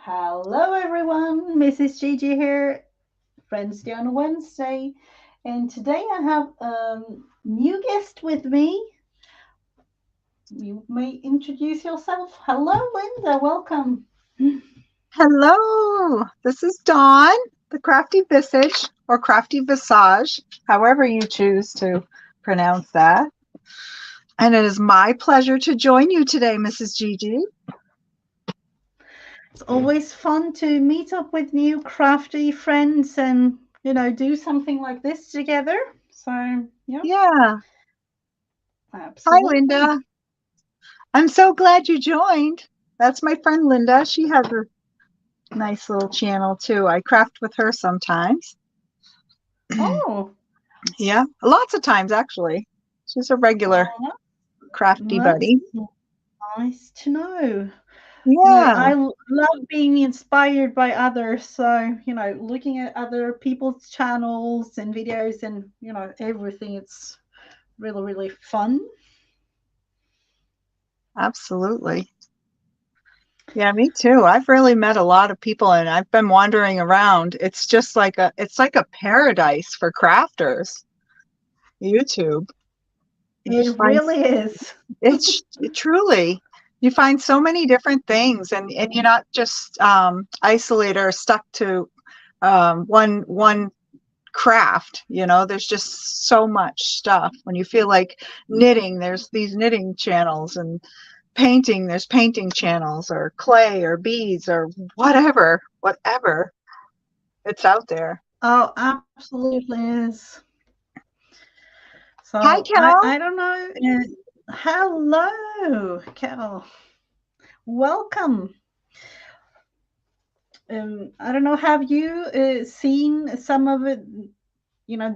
Hello, everyone. Mrs. Gigi here, Friendsday on Wednesday. And today I have a new guest with me. You may introduce yourself. Hello, Linda. Welcome. Hello, this is Dawn, the Crafty Visage or Crafty Visage, however you choose to pronounce that. And it is my pleasure to join you today, Mrs. Gigi. It's always fun to meet up with new crafty friends and, do something like this together. So, yeah, Yeah. Hi, absolutely. Linda. I'm so glad you joined. That's my friend Linda. She has a nice little channel too. I craft with her sometimes. Oh, Yeah, lots of times actually. She's a regular oh, crafty that's buddy. nice to know. Yeah, Love being inspired by others. So, looking at other people's channels and videos and, everything, it's really, really fun. absolutely. Yeah, me too. I've really met a lot of people and I've been wandering around. It's like a paradise for crafters. YouTube. You It just find really is. it's truly you find so many different things and you're not just isolated or stuck to one craft, there's just so much stuff. When you feel like knitting, there's these knitting channels, and painting, there's painting channels, or clay or beads or whatever it's out there. Oh, absolutely is. Hi, So Cal. I don't know. Hello, Kel. Welcome. I don't know. Have you seen some of it?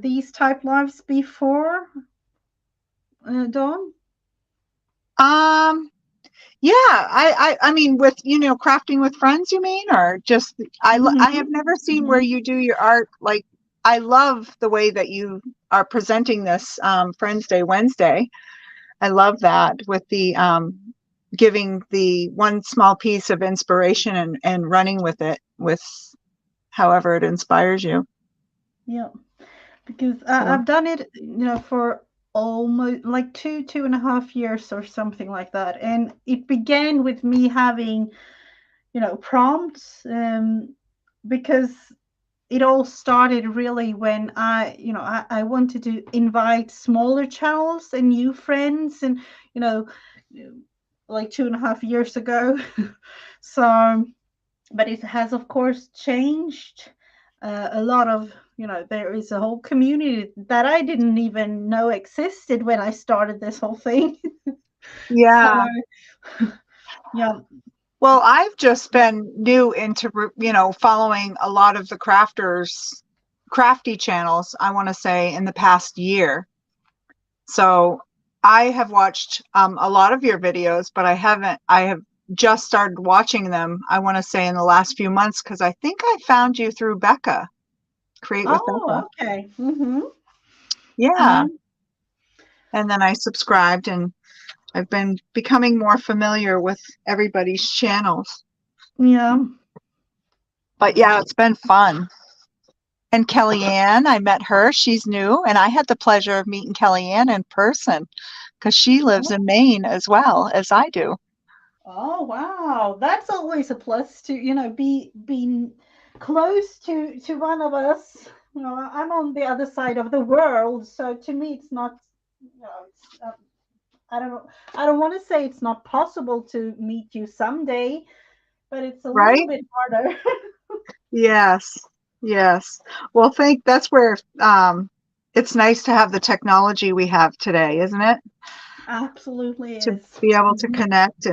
These type lives before, Dawn? um yeah, I mean, with crafting with friends, you mean, or just I have never seen where Hmm. you do your art. Like, I love the way that you are presenting this Friends Day Wednesday. I love that, with the giving the one small piece of inspiration and running with it, with however it inspires you. Yeah, because So, I've done it, for almost like 2.5 years or something like that. And it began with me having, prompts, because it all started really when I wanted to invite smaller channels and new friends, and, you know, like 2.5 years ago. So, but it has, of course, changed a lot of, there is a whole community that I didn't even know existed when I started this whole thing. So, yeah. yeah. Well, I've just been new into, following a lot of the crafty channels, I want to say, in the past year. So I have watched a lot of your videos, but I have just started watching them, I want to say, in the last few months, because I think I found you through Becca, Create with Becca. Oh, okay. Mm-hmm. Yeah. Yeah. And then I subscribed, and I've been becoming more familiar with everybody's channels. Yeah. But yeah, it's been fun. And Kellyanne, I met her. She's new, and I had the pleasure of meeting Kellyanne in person because she lives in Maine as well as I do. Oh, wow. That's always a plus to, be being close to one of us. I'm on the other side of the world, so to me it's not, it's I don't know. I don't want to say it's not possible to meet you someday, but it's a little Right? bit harder. Yes. Yes. Well, think that's where it's nice to have the technology we have today, isn't it? Absolutely To is. be able to Mhm. connect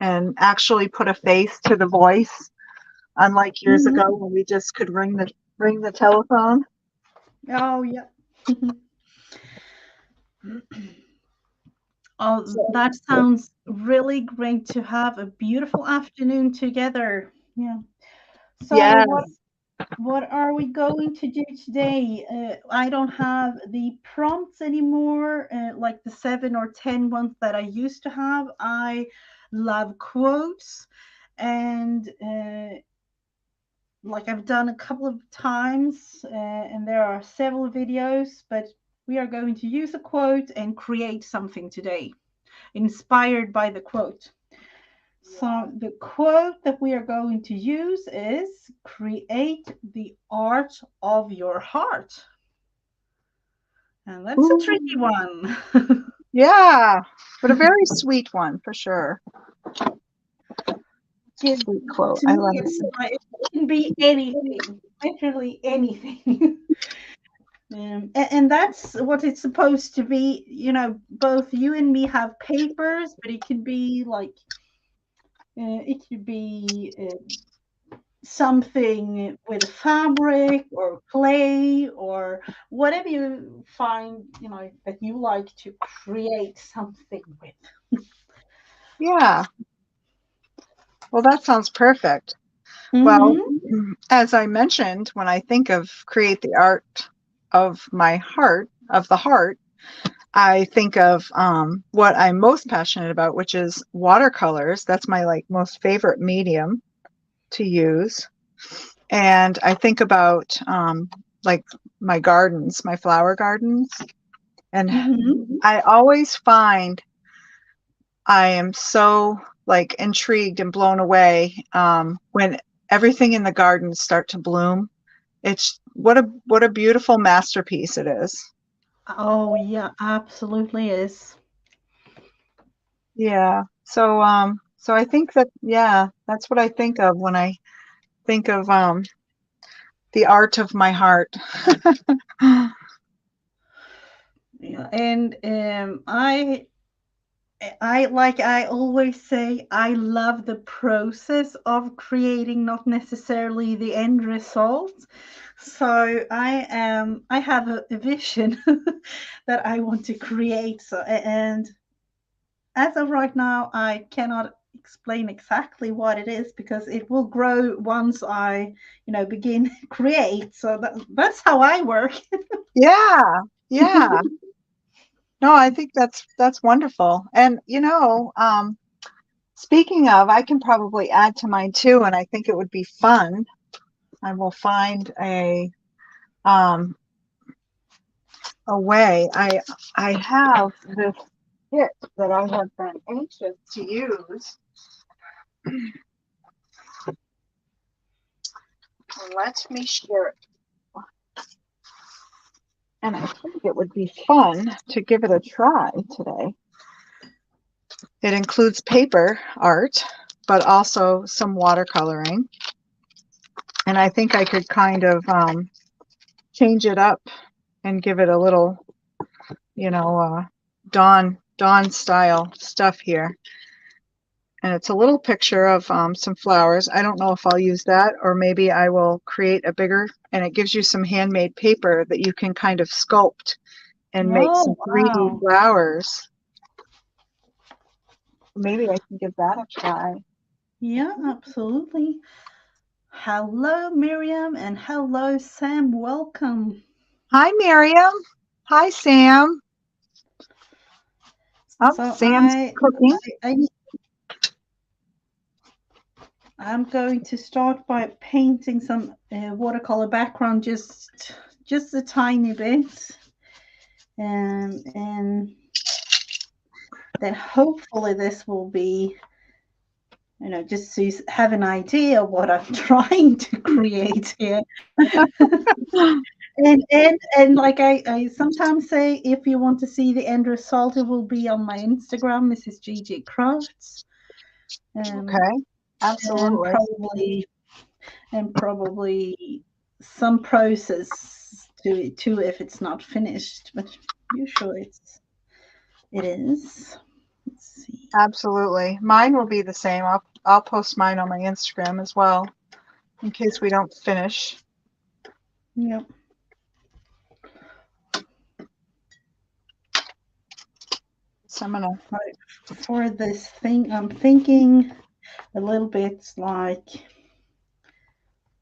and actually put a face to the voice, unlike years Mhm. ago when we just could ring the telephone. Oh, yeah. Oh, So, that sounds really great to have a beautiful afternoon together. Yeah. So yes. what are we going to do today? I don't have the prompts anymore, like the 7 or 10 ones that I used to have. I love quotes, And like I've done a couple of times, and there are several videos, but we are going to use a quote and create something today, inspired by the quote. So the quote that we are going to use is create the art of your heart. And that's a tricky Ooh, one. yeah, but a very sweet one for sure. Give, Sweet quote. to I me, love it's it. like it can be anything, literally anything. And that's what it's supposed to be. You know, both you and me have papers, but it could be like, it could be something with fabric or clay or whatever you find, you know, that you like to create something with. Yeah. Well, that sounds perfect. Well, Mm-hmm. as I mentioned, when I think of create the art of my heart, of the heart, I think of what I'm most passionate about, which is watercolors. That's my like most favorite medium to use. And I think about like my gardens, my flower gardens, and Mm-hmm. I always find I am so like intrigued and blown away when everything in the gardens start to bloom. It's what a beautiful masterpiece it is. Oh yeah, absolutely is. Yeah. So I think that yeah, that's what I think of when I think of the art of my heart. Yeah, and I like I always say I love the process of creating, not necessarily the end result. So I have a vision that I want to create. So and as of right now, I cannot explain exactly what it is because it will grow once I, you know, begin create. So that's how I work. Yeah. Yeah. No, I think that's wonderful. And speaking of, I can probably add to mine too, and I think it would be fun. I will find um a way. I have this kit that I have been anxious to use. Let me share it. And I think it would be fun to give it a try today. It includes paper art, but also some watercoloring. And I think I could kind of change it up and give it a little, you know, dawn style stuff here. And it's a little picture of some flowers. I don't know if I'll use that, or maybe I will create a bigger, and it gives you some handmade paper that you can kind of sculpt and make some Oh 3D wow. flowers. Maybe I can give that a try. Yeah, absolutely. Hello, Miriam, and hello, Sam. Welcome. Hi, Miriam. Hi, Sam. Oh, So Sam's cooking. I I'm going to start by painting some watercolor background, just a tiny bit, and then hopefully this will be, you know, just to have an idea of what I'm trying to create here. And like I sometimes say, if you want to see the end result, it will be on my Instagram, Mrs. Gigi Crafts, um, Okay, and absolutely. probably some process to it too if it's not finished. But usually it is. Let's see. Absolutely. Mine will be the same. I'll post mine on my Instagram as well in case we don't finish. Yep. So I'm gonna For this thing, I'm thinking a little bit like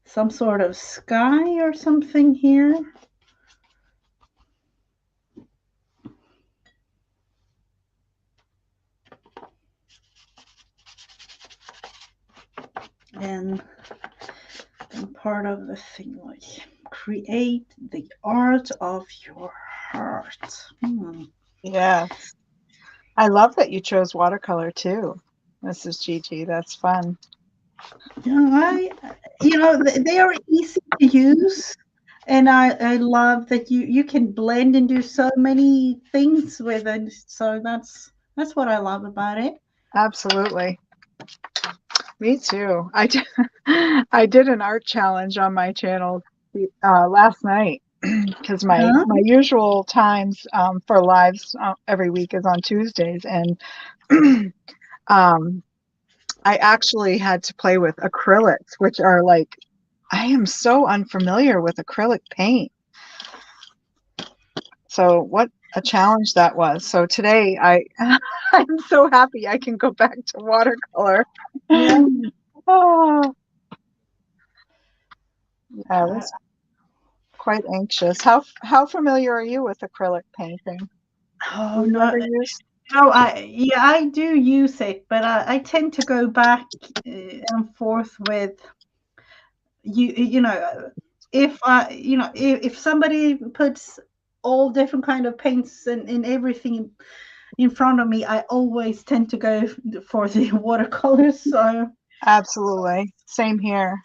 some sort of sky or something here. and part of the thing, like create the art of your heart. Yes. I love that you chose watercolor too, Mrs. Gigi. That's fun. They are easy to use, and I love that you can blend and do so many things with it. So that's what I love about it. Absolutely. Me too. I did an art challenge on my channel last night because Huh? my usual times for lives every week is on Tuesdays, and um, I actually had to play with acrylics, which are like, I am so unfamiliar with acrylic paint. So what a challenge that was. So today I'm so happy I can go back to watercolor. Yeah. Oh, I Uh, was quite anxious. How familiar are you with acrylic painting? Do oh you no, ever use? no, I do use it, but I tend to go back and forth with if if somebody puts all different kind of paints and everything in front of me, I always tend to go for the watercolors. So Absolutely. Same here.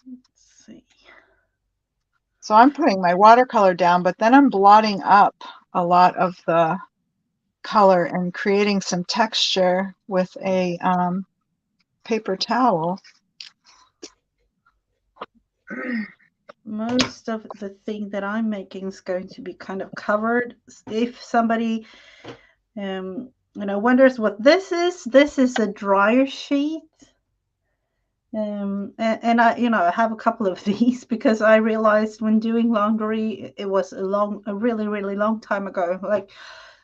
let's see. So I'm putting my watercolor down, but then I'm blotting up a lot of the color and creating some texture with a paper towel. Most of the thing that I'm making is going to be kind of covered. If somebody wonders what this is a dryer sheet. And I have a couple of these because I realized when doing laundry, it was a really, really long time ago, like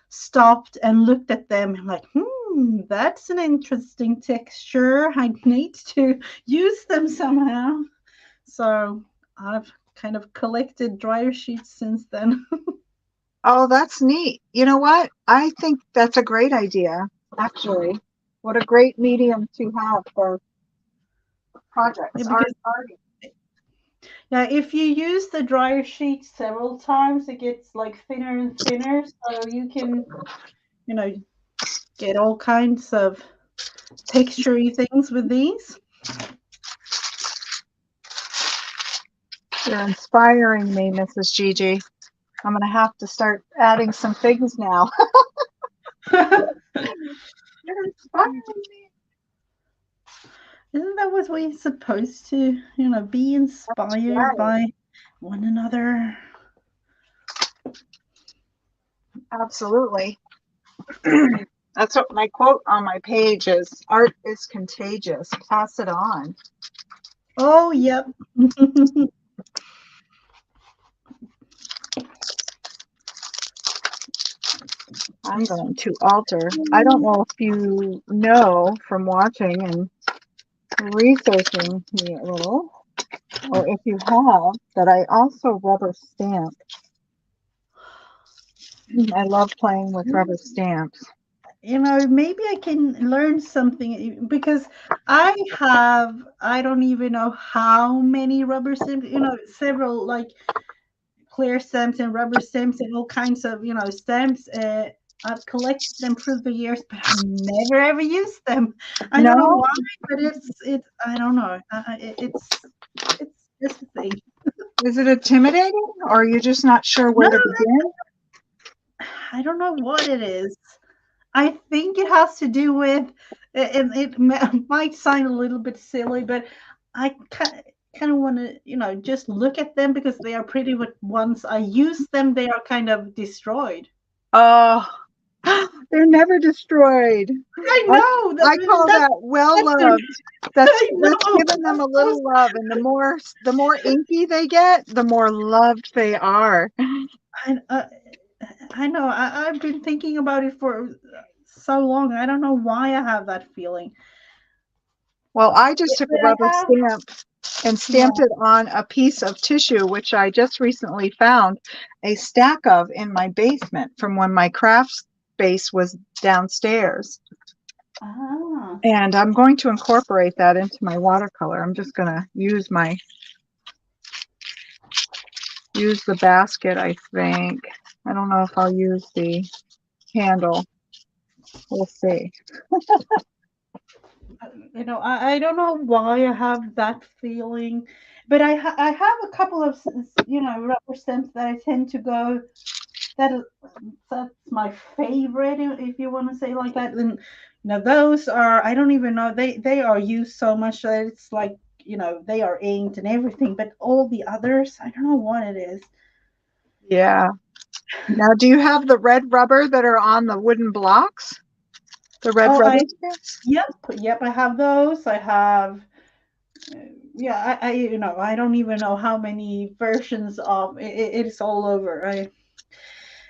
stopped and looked at them and like, that's an interesting texture. I need to use them somehow. So I've kind of collected dryer sheets since then. Oh, that's neat. You know what? I think that's a great idea, actually. What a great medium to have for projects. Because Art. yeah, if you use the dryer sheet several times, it gets like thinner and thinner, so you can, you know, get all kinds of textury things with these. You're inspiring me, Mrs. Gigi. I'm going to have to start adding some things now. You're inspiring me. Isn't that what we're supposed to, be That's inspired right. by one another? Absolutely. That's what my quote on my page is. Art is contagious. Pass it on. Oh, yep. I'm going to alter. I don't know if you know from watching and researching me a little, or if you have, that I also rubber stamp. I love playing with rubber stamps. Maybe I can learn something because I don't even know how many rubber stamps, several like clear stamps and rubber stamps and all kinds of, stamps. I've collected them through the years, but I've never ever used them. I don't know No? why, but I don't know. It's just a thing. Is it intimidating, or are you just not sure No, where to begin? I don't know what it is. I think it has to do with, and might sound a little bit silly, but I kind of want to, just look at them because they are pretty. But once I use them, they are kind of destroyed. Oh, they're never destroyed. I I, know I call that's that well that's the, loved. I That's know. giving them a little love, and the more inky they get, the more loved they are. I, uh, I know. I've been thinking about it for so long. I don't know why I have that feeling. Well, I just took a But I rubber have, stamp and yeah. stamped it on a piece of tissue, which I just recently found a stack of in my basement from when my craft space was downstairs. Ah. And I'm going to incorporate that into my watercolor. I'm just going to use the basket, I think. I don't know if I'll use the handle. We'll see. I don't know why I have that feeling, but I have a couple of rubber stamps that I tend to go that that's my favorite, if you want to say like that. And those are, I don't even know, they are used so much that it's like, they are inked and everything, but all the others, I don't know what it is. Yeah. Now, do you have the red rubber that are on the wooden blocks? The red Oh, rubber stamps? yep, I have those. I have, yeah, I don't even know how many versions of it's all over.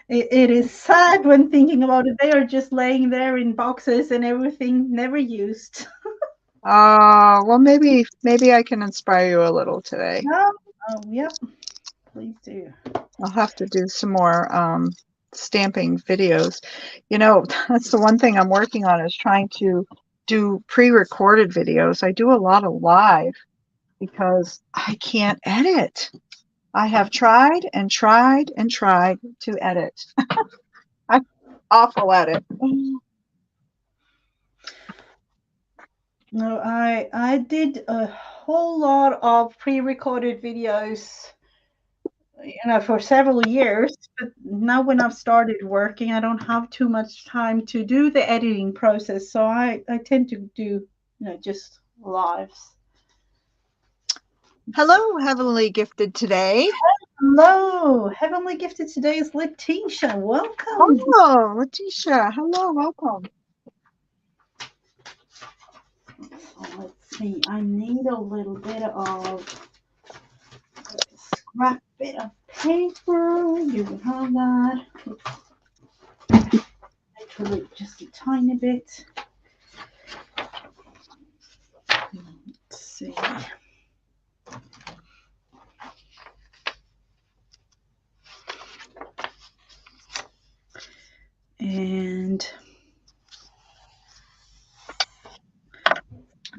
It is sad when thinking about it. They are just laying there in boxes and everything, never used. Well, maybe I can inspire you a little today. No, oh, yep, please do. I'll have to do some more stamping videos. That's the one thing I'm working on, is trying to do pre-recorded videos. I do a lot of live because I can't edit. I have tried and tried and tried to edit. I'm awful at it. No, I did a whole lot of pre-recorded videos, for several years. But now when I've started working, I don't have too much time to do the editing process. So I tend to do, just lives. Hello, Heavenly Gifted today. Hello, heavenly gifted today is Letitia. Welcome. Oh, Letitia. Hello, welcome. So let's see. I need a little bit of scrap bit of paper. You can have that. Actually, just a tiny bit. Let's see. And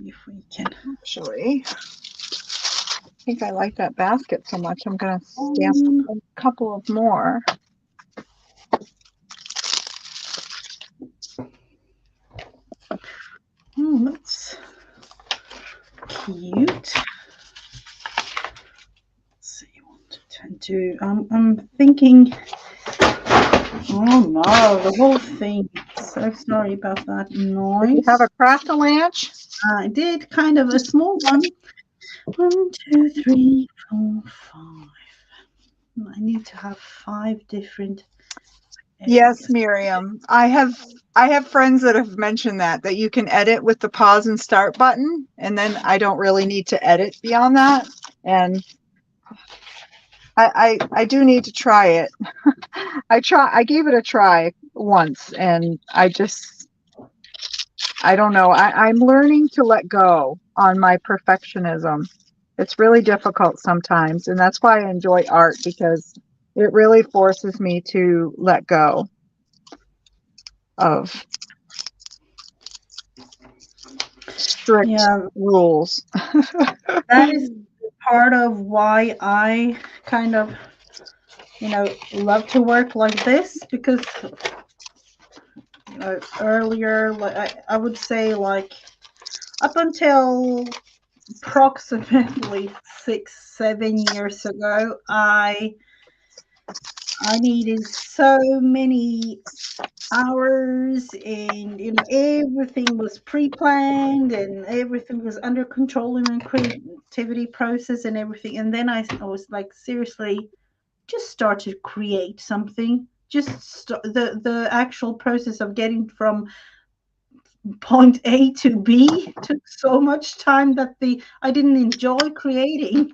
if we can. Actually, I think I like that basket so much, I'm going to stamp a couple of more. That's cute. Let's see, 1, 2, 10, 2. I'm thinking. Oh no, the whole thing. So sorry about that noise. Did you have a craft-a-lanch? I did kind of a small one. 1, 2, 3, 4, 5. I need to have 5 different areas. Yes, Miriam. I have friends that have mentioned that you can edit with the pause and start button, and then I don't really need to edit beyond that. And I do need to try it. I gave it a try once, and I don't know. I'm learning to let go on my perfectionism. It's really difficult sometimes, and that's why I enjoy art, because it really forces me to let go of strict rules. That is part of why I kind of, love to work like this, because earlier, like I would say, like up until approximately 6, 7 years ago, I needed so many hours, and everything was pre-planned and everything was under control in my creativity process and everything. And then I was like, seriously, just start to create something. Just the actual process of getting from point A to B took so much time that I didn't enjoy creating.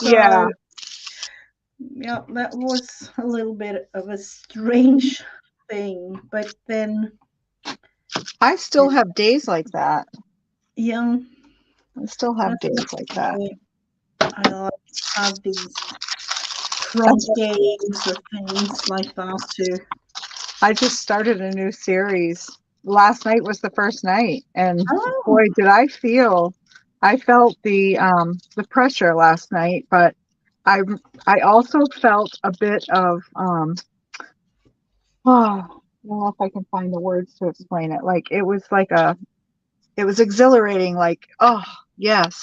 Yeah. So yeah, that was a little bit of a strange thing. But then I still have days like that. yeah, I still have that's days like that. I like to have these prompt games or things like that too. I just started a new series last night was the first night, and Oh. boy, did I felt the pressure last night, but I I also felt a bit of oh, I don't know if I can find the words to explain it. Like it was exhilarating, like, oh yes,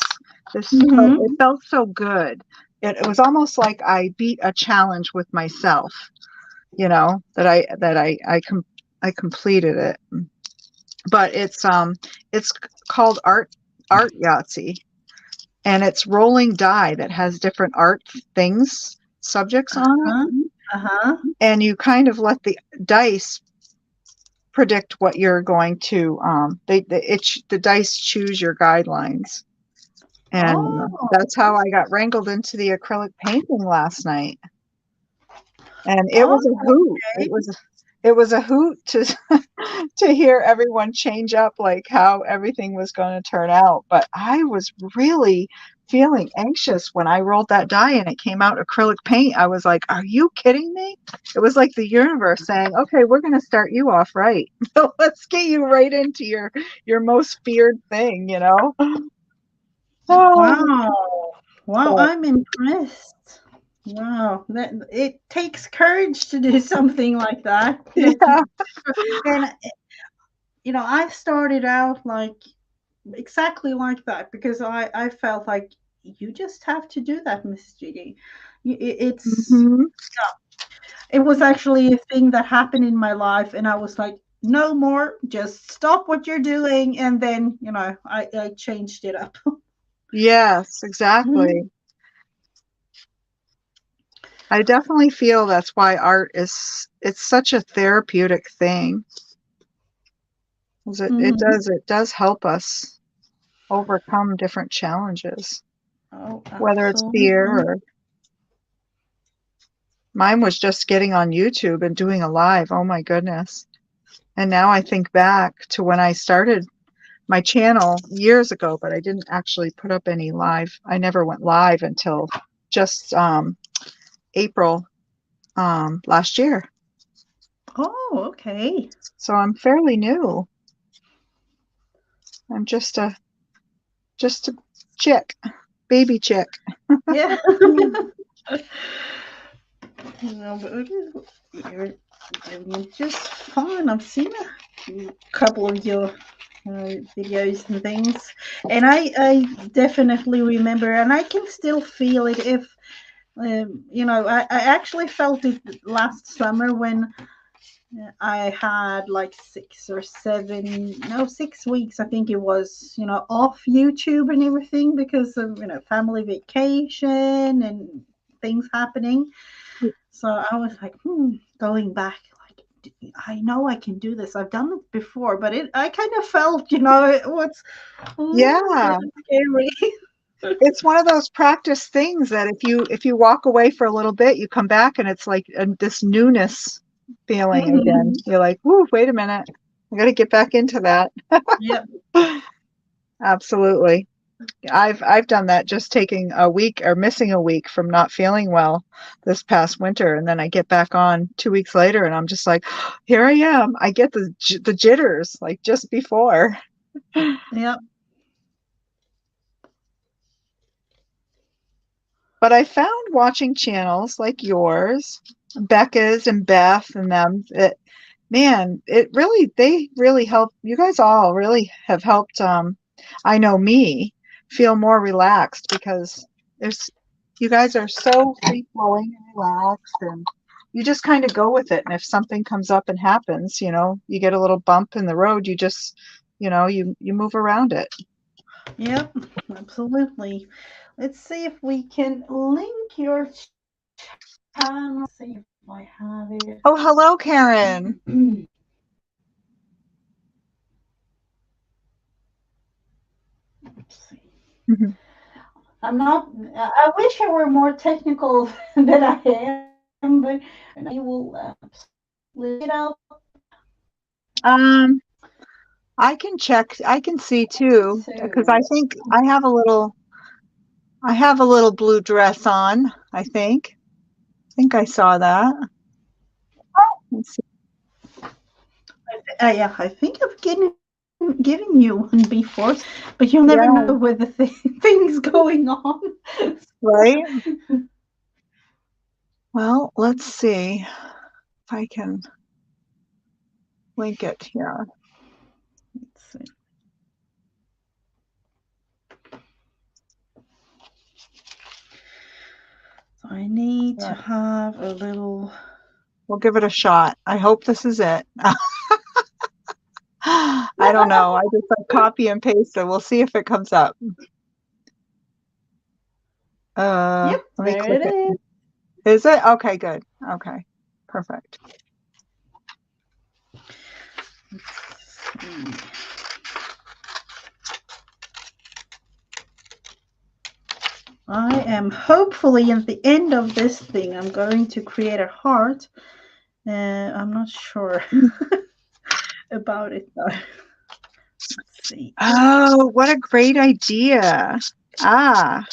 it Mm-hmm. felt so good. It was almost like I beat a challenge with myself, that I completed it. But it's called art Yahtzee, and it's rolling die that has different art things, subjects on it, Uh-huh. Uh-huh. and you kind of let the dice predict what you're going to the dice choose your guidelines. And Oh. that's how I got wrangled into the acrylic painting last night. And it Oh, was a hoot. okay. It was a hoot to to hear everyone change up like how everything was going to turn out. But I was really feeling anxious when I rolled that die and it came out acrylic paint. I was like, "Are you kidding me?" It was like the universe saying, "Okay, we're going to start you off right. Let's get you right into your most feared thing, you know?" Oh, Wow. Wow, but I'm impressed. Wow. That it takes courage to do something like that. yeah. And I started out like exactly like that because I felt like you just have to do that, Mrs. Gigi. Hmm. It was actually a thing that happened in my life, and I was like, no more, just stop what you're doing, and then I changed it up. Yes, Mhm. exactly. I definitely feel that's why art is it's such a therapeutic thing. 'Cause Mhm. it does help us overcome different challenges, Oh, whether it's fear absolutely. or mine was just getting on YouTube and doing a live. Oh my goodness. And now I think back to when I started my channel years ago, but I didn't actually put up any live. I never went live until just April last year. Oh, okay. So I'm fairly new. I'm just a chick, baby chick. Yeah. No, but you're doing it just fine. I've seen a couple of your videos and things, and I definitely remember, and I can still feel it. If I actually felt it last summer when I had like 6 or 7, no, 6 weeks, I think it was, off YouTube and everything because of, family vacation and things happening. So I was like, going back, like, I know I can do this. I've done it before, but I kind of felt, it was a little bit Yeah, scary. it's one of those practice things that if you walk away for a little bit, you come back and it's like this newness feeling again. Mhm. You're like, "Whoo, wait a minute. I got to get back into that." Yep. Absolutely. I've done that, just taking a week or missing a week from not feeling well this past winter, and then I get back on 2 weeks later and I'm just like, here I am. I get the jitters like just before. Yep. But I found watching channels like yours, Becca's and Beth and them, man, they really help. You guys all really have helped. I know me feel more relaxed because there's, you guys are so free flowing and relaxed, and you just kind of go with it. And if something comes up and happens, you get a little bump in the road, you just, you move around it. Yep. Absolutely. Let's see if we can link your channel. See if I have it. Oh, hello, Karen. Let's see. Mhm. I'm not. I wish I were more technical than I am, but I will split it up. Um, I can check. I can see too, because So, I think I have a little blue dress on. I think I saw that. Let's see. Yeah, I think I've given you one before, but you'll never Yeah, know with the things going on. right. Well, let's see if I can link it here. Let's see. So I need to Yeah, have a little. we'll give it a shot. I hope this is it. I don't know. I just like copy and paste it. We'll see if it comes up. Yep, Let me there click it it. is. Is it? Okay, good. Okay, perfect. Hmm. I am hopefully at the end of this thing, I'm going to create a heart. I'm not sure about it though. Let's see. Oh, what a great idea. Ah,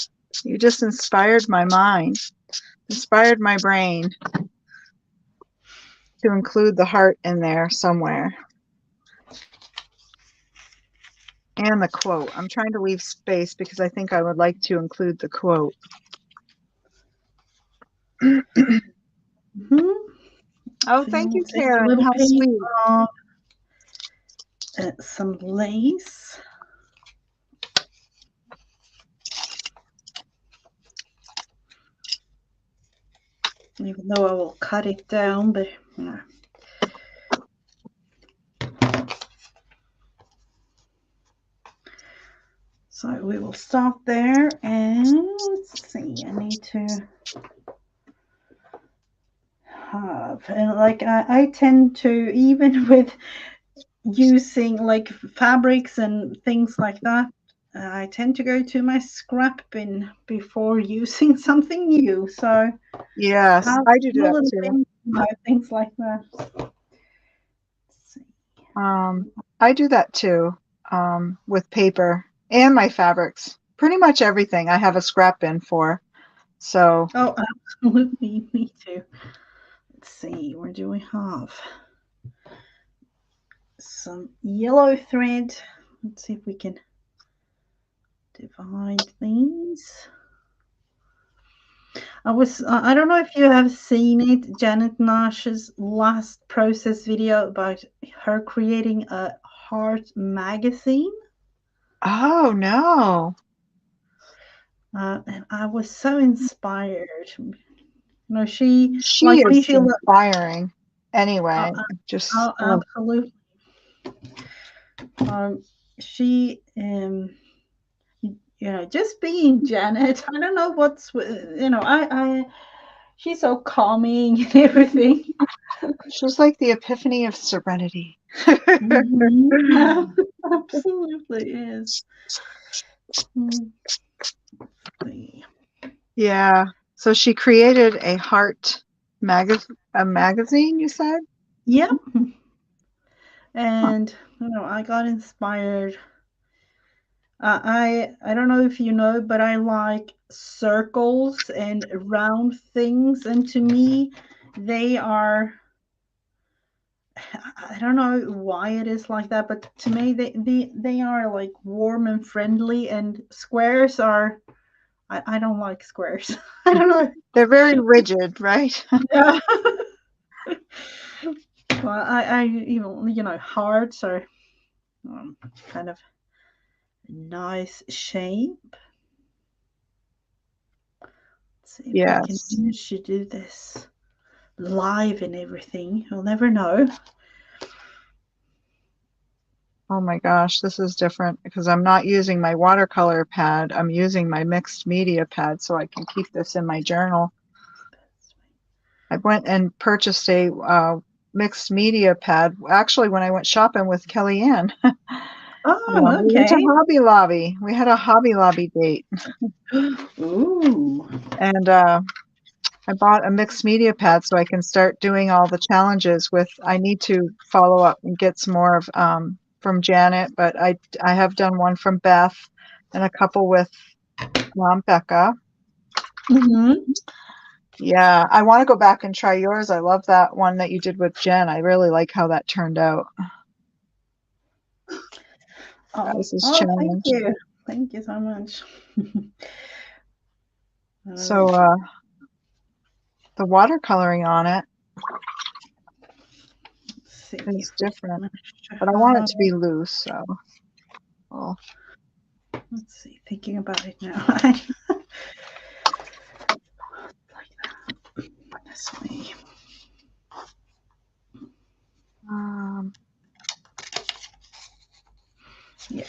you just inspired my mind, inspired my brain to include the heart in there somewhere. And the quote. I'm trying to leave space because I think I would like to include the quote. Hmm. Oh, So thank we'll you, take a Karen. little How piece sweet. of some lace. Even though I will cut it down, but yeah. So we will stop there and let's see. I need to have, and like I tend to, even with using like fabrics and things like that, I tend to go to my scrap bin before using something new. So Yes, have I do a that little too. thing about things like that. Let's see. I do that too, with paper and my fabrics. Pretty much everything I have a scrap bin for. So, Oh, absolutely, me too. Let's see, where do we have some yellow thread? Let's see if we can divide these. I don't know if you have seen it, Janet Nash's last process video about her creating a heart magazine. oh no, And I was so inspired. You know, she she like we is feel that inspiring. uh, Anyway, just, oh, absolutely. Um, she you know, just being Janet. I don't know you know, she's so calming and everything. she's like the epiphany of serenity. Mhm. Absolutely is. Mm, see. Yeah. So she created a heart magazine, you said? Yep. Huh. And you know, I got inspired. I don't know if you know, but I like circles and round things, and to me, they are. I don't know why it is like that, but to me, they are like warm and friendly, and squares are. I don't like squares. I don't know. They're very rigid, right? Yeah. Well, I even you know hearts are kind of nice shape. Let's see if we can Yes. manage to do this live and everything. You'll never know. Oh my gosh, this is different because I'm not using my watercolor pad. I'm using my mixed media pad so I can keep this in my journal. I went and purchased a mixed media pad actually when I went shopping with Kellyanne. Oh, We went to okay. Hobby Lobby. We had a Hobby Lobby date, Ooh. and I bought a mixed media pad so I can start doing all the challenges with. I need to follow up and get some more of from Janet, but I have done one from Beth and a couple with Becca. Mm-hmm. Yeah, I want to go back and try yours. I love that one that you did with Jen. I really like how that turned out. Oh, as his oh, thank challenge. you. Thank you so much. So the watercoloring on it Let's see if is we different, manage to but I want it have. to be loose. So, well, Let's see. Thinking about it now. Like that. This way. um, Yeah.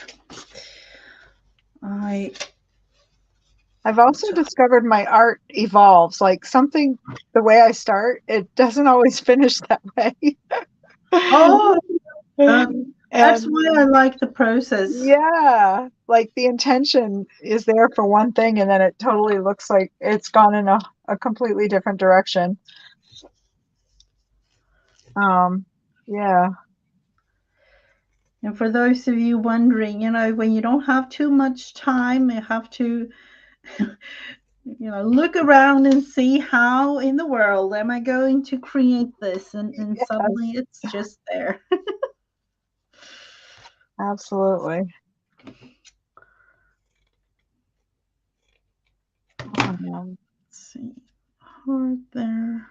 I I've also discovered my art evolves. Like something, the way I start, it doesn't always finish that way. Oh, that's And why I like the process. yeah, like the intention is there for one thing, and then it totally looks like it's gone in a completely different direction. Um, yeah. And for those of you wondering, when you don't have too much time, you have to, look around and see how in the world am I going to create this, and suddenly Yes, it's just there. absolutely. Um, Let's see, heart there,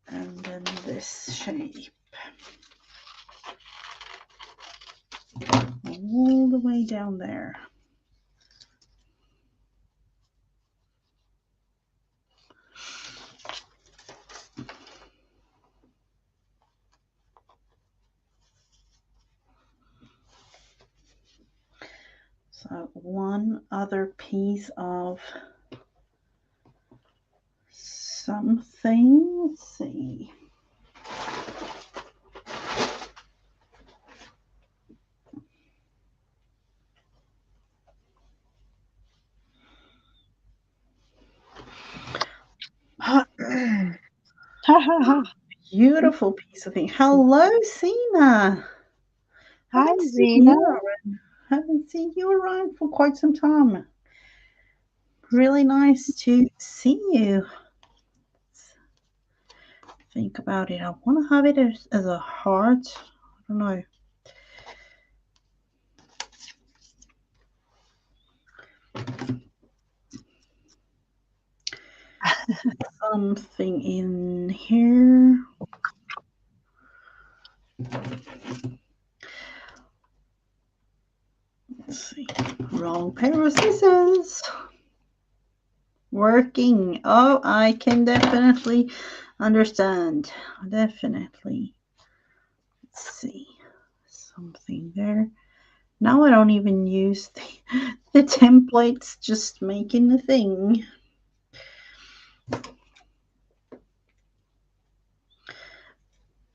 and then this shape all the way down there. So one other piece of something. Let's see. Beautiful piece of thing. Hello, Sina. Hi, Haven't seen Zena. you around. Haven't seen you around for quite some time. Really nice to see you. Think about it. I want to have it as a heart. I don't know. Something in here. Let's see. Wrong pair of scissors. Working. Oh, I can definitely understand. Definitely. Let's see. Something there. Now I don't even use the templates, just making the thing.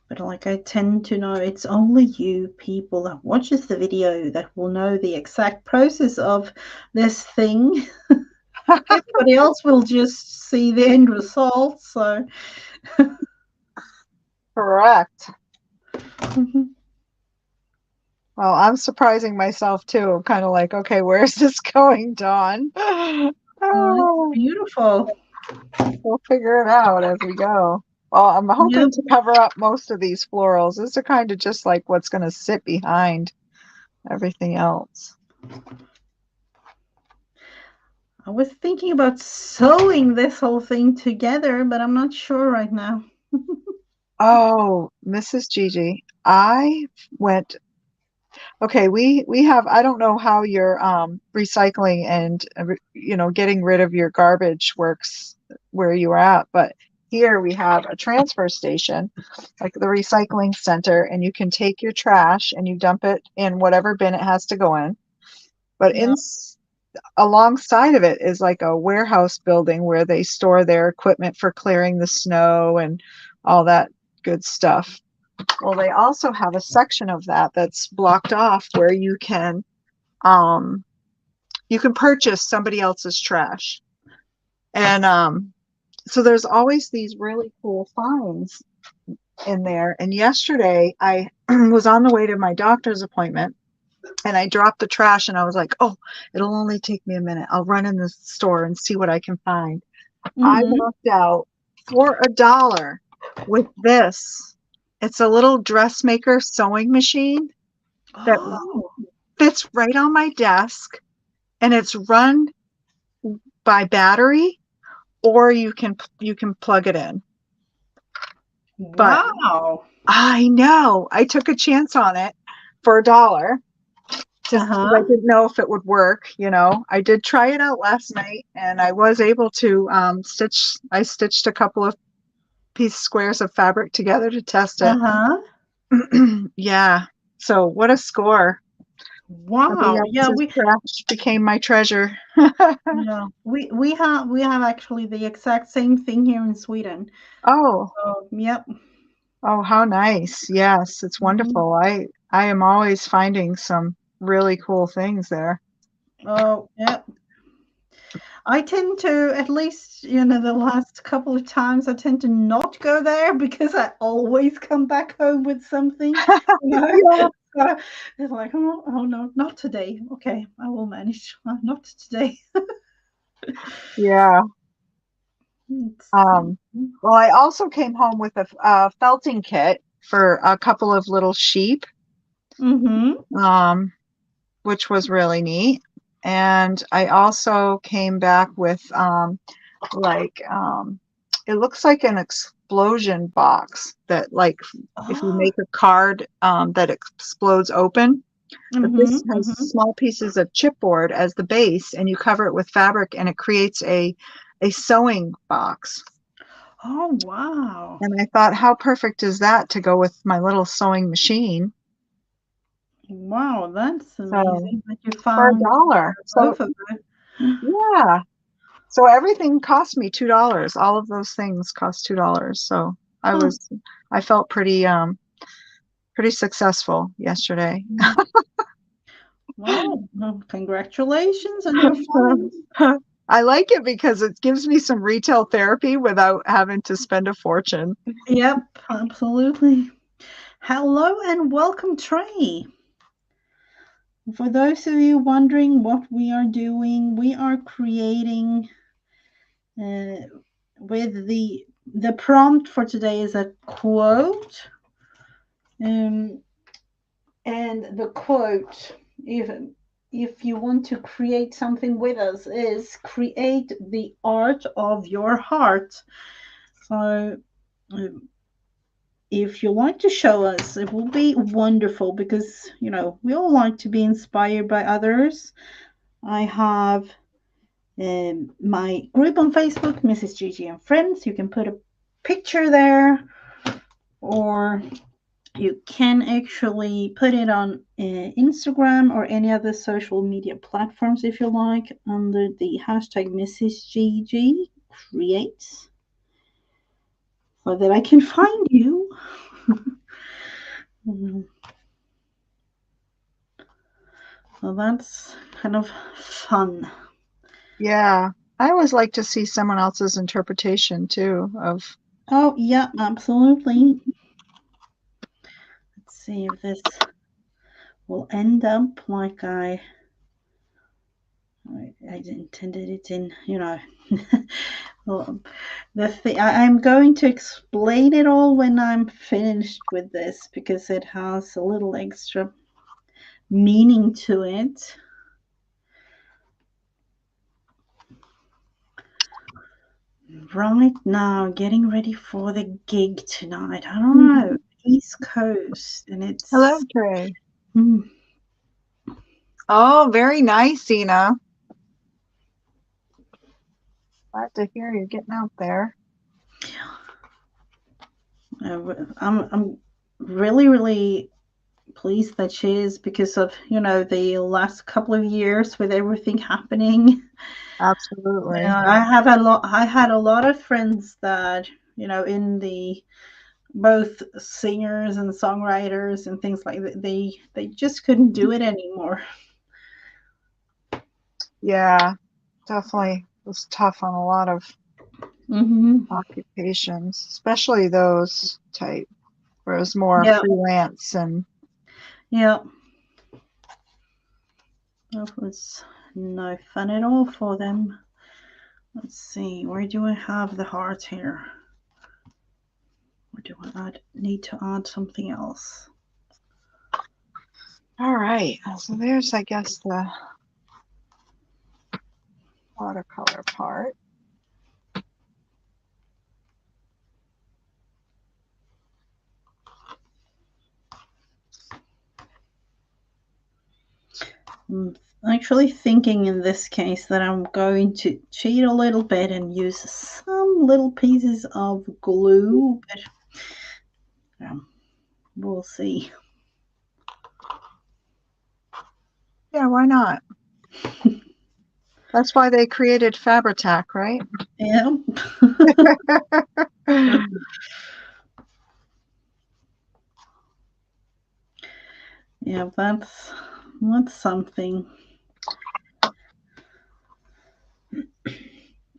But like I tend to know, it's only you people that watches the video that will know the exact process of this thing. Everybody else will just see the end result. So Correct. Well, I'm surprising myself too. I'm kind of like, okay, where's this going, Dawn? it's Oh, beautiful. we'll figure it out as we go. Well, I'm hoping Yep. to cover up most of these florals. These are kind of just like what's going to sit behind everything else. I was thinking about sewing this whole thing together, but I'm not sure right now. Oh, Mrs. Gigi, I went. Okay, we have. I don't know how your recycling and getting rid of your garbage works where you are at, but here we have a transfer station, like the recycling center, and you can take your trash and you dump it in whatever bin it has to go in. But Yeah. alongside of it is like a warehouse building where they store their equipment for clearing the snow and all that good stuff. Well, they also have a section of that that's blocked off where um you can purchase somebody else's trash. And so there's always these really cool finds in there. And yesterday I was on the way to my doctor's appointment and I dropped the trash and I was like, "Oh, it'll only take me a minute. I'll run in the store and see what I can find." I Mm-hmm. walked out for $1 with this. It's a little dressmaker sewing machine that Oh. fits right on my desk, and it's run by battery, or you can plug it in. But Wow. I know I took a chance on it for $1, just because I Uh-huh. didn't know if it would work. I did try it out last night, and I was able to I stitched a couple of squares of fabric together to test it. Uh-huh. Yeah. So what a score. Everybody Wow. Yeah, else's trash became my treasure. we have actually the exact same thing here in Sweden. Oh, So, yep. oh, how nice. Yes, it's Mhm. wonderful. I am always finding some really cool things there. Oh, yep. I tend to, at least, the last couple of times, I tend to not go there because I always come back home with something, you know. Yeah. So it's like, oh no, not today. Okay, I will manage. Not today. Yeah. Let's see. Um, well, I also came home with a felting kit for a couple of little sheep, Mm-hmm. um, which was really neat. And I also came back with like it looks like an explosion box that, like, if you Oh. make a card that explodes open. But Mm-hmm. this has Mm-hmm. small pieces of chipboard as the base, and you cover it with fabric, and it creates a sewing box. Oh, wow. And I thought, how perfect is that to go with my little sewing machine? Wow, that's So amazing that you for a found dollar. So both of them. yeah. So everything cost me $2. All of those things cost $2. So I Huh. was I felt pretty successful yesterday. Well, congratulations on your find. I like it because it gives me some retail therapy without having to spend a fortune. Yep, absolutely. Hello and welcome, Trey. For those of you wondering what we are doing, we are creating uh, with the prompt for today is a quote, um, and the quote, if you want to create something with us, is create the art of your heart. So. If you like to show us, it will be wonderful because, we all like to be inspired by others. I have my group on Facebook, Mrs. Gigi and Friends. You can put a picture there, or you can actually put it on Instagram or any other social media platforms if you like, under the hashtag Mrs. Gigi Creates, so that I can find you. So that's kind of fun. Yeah. I always like to see someone else's interpretation too of Oh, yeah, absolutely. Let's see if this will end up like I intended it in, well, I'm going to explain it all when I'm finished with this because it has a little extra meaning to it. Right now, getting ready for the gig tonight. I don't know, East Coast, and Hello, it's. Trey. Hmm, Oh, very nice, Ina. Glad to hear you getting out there. I'm really, really pleased that she is because of, the last couple of years with everything happening. Absolutely. I had a lot of friends that, in the both singers and songwriters and things like that, they just couldn't do it anymore. Yeah, definitely was tough on a lot of Hmm. occupations, especially those type where it was more Yeah, freelance and yeah. That was no fun at all for them. Let's see, where do I have the heart here? Or do I need to add something else? All right. So there's, I guess, the watercolor part. I'm actually thinking in this case that I'm going to cheat a little bit and use some little pieces of glue, but we'll see. Yeah, why not? That's why they created Fabri-Tac, right? Yeah. Yeah, that's something.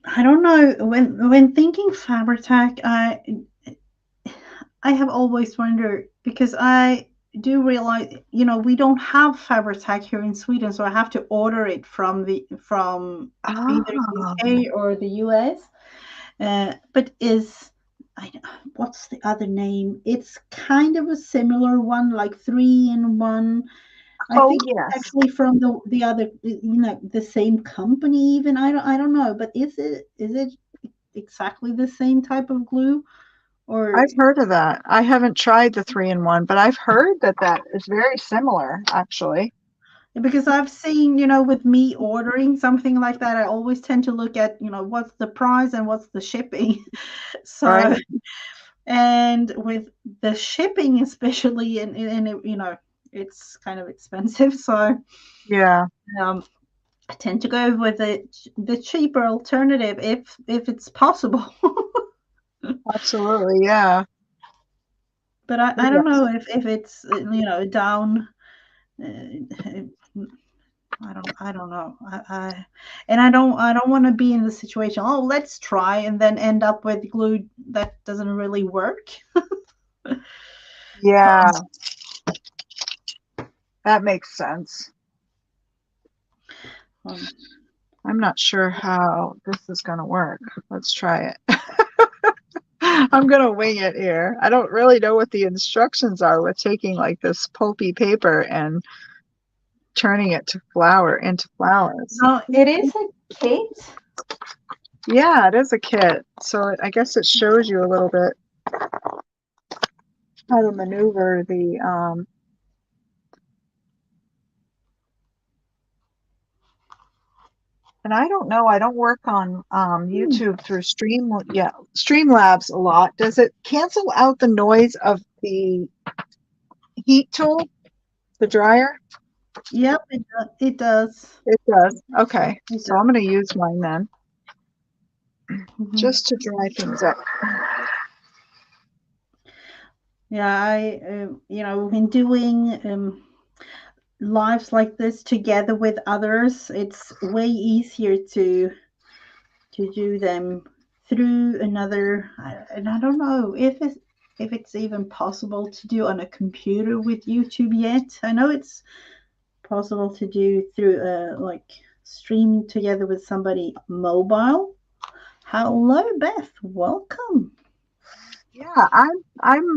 I don't know. When thinking Fabri-Tac, I have always wondered because I do realize, we don't have Fabri-Tac here in Sweden, so I have to order it from either Oh, UK or the US. But I, what's the other name? It's kind of a similar one, like 3-in-1. I oh think it's yes. actually from the other, the same company. Even I don't know, but is it exactly the same type of glue or? I've heard of that. I haven't tried the 3-in-1, but I've heard that that is very similar, actually. Because I've seen, with me ordering something like that, I always tend to look at, what's the price and what's the shipping. So, Right. and with the shipping, especially, and it, it's kind of expensive. So, Yeah, um, I tend to go with the cheaper alternative if it's possible. absolutely. Yeah. But I don't Yes. know if it's down. Uh, I don't know. I don't want to be in the situation. Oh, let's try and then end up with glue that doesn't really work. Yeah, that makes sense. Um, I'm not sure how this is going to work. Let's try it. I'm going to wing it here. I don't really know what the instructions are with taking like this pulpy paper and turning it to flower into flowers. no, it is a kit. Yeah, it is a kit. So I guess it shows you a little bit how to maneuver the and I don't know, I don't work on Hmm. YouTube through Streamlabs a lot. Does it cancel out the noise of the heat tool, the dryer? Yep, it does. It does. Okay. It So I'm does. going to use mine then Mhm. just to dry things up. Yeah, in doing lives like this together with others, it's way easier to do them through another. And I don't know if it's even possible to do on a computer with YouTube yet. I know it's possible to do through like streaming together with somebody mobile. Hello, Beth. Welcome. Yeah, I'm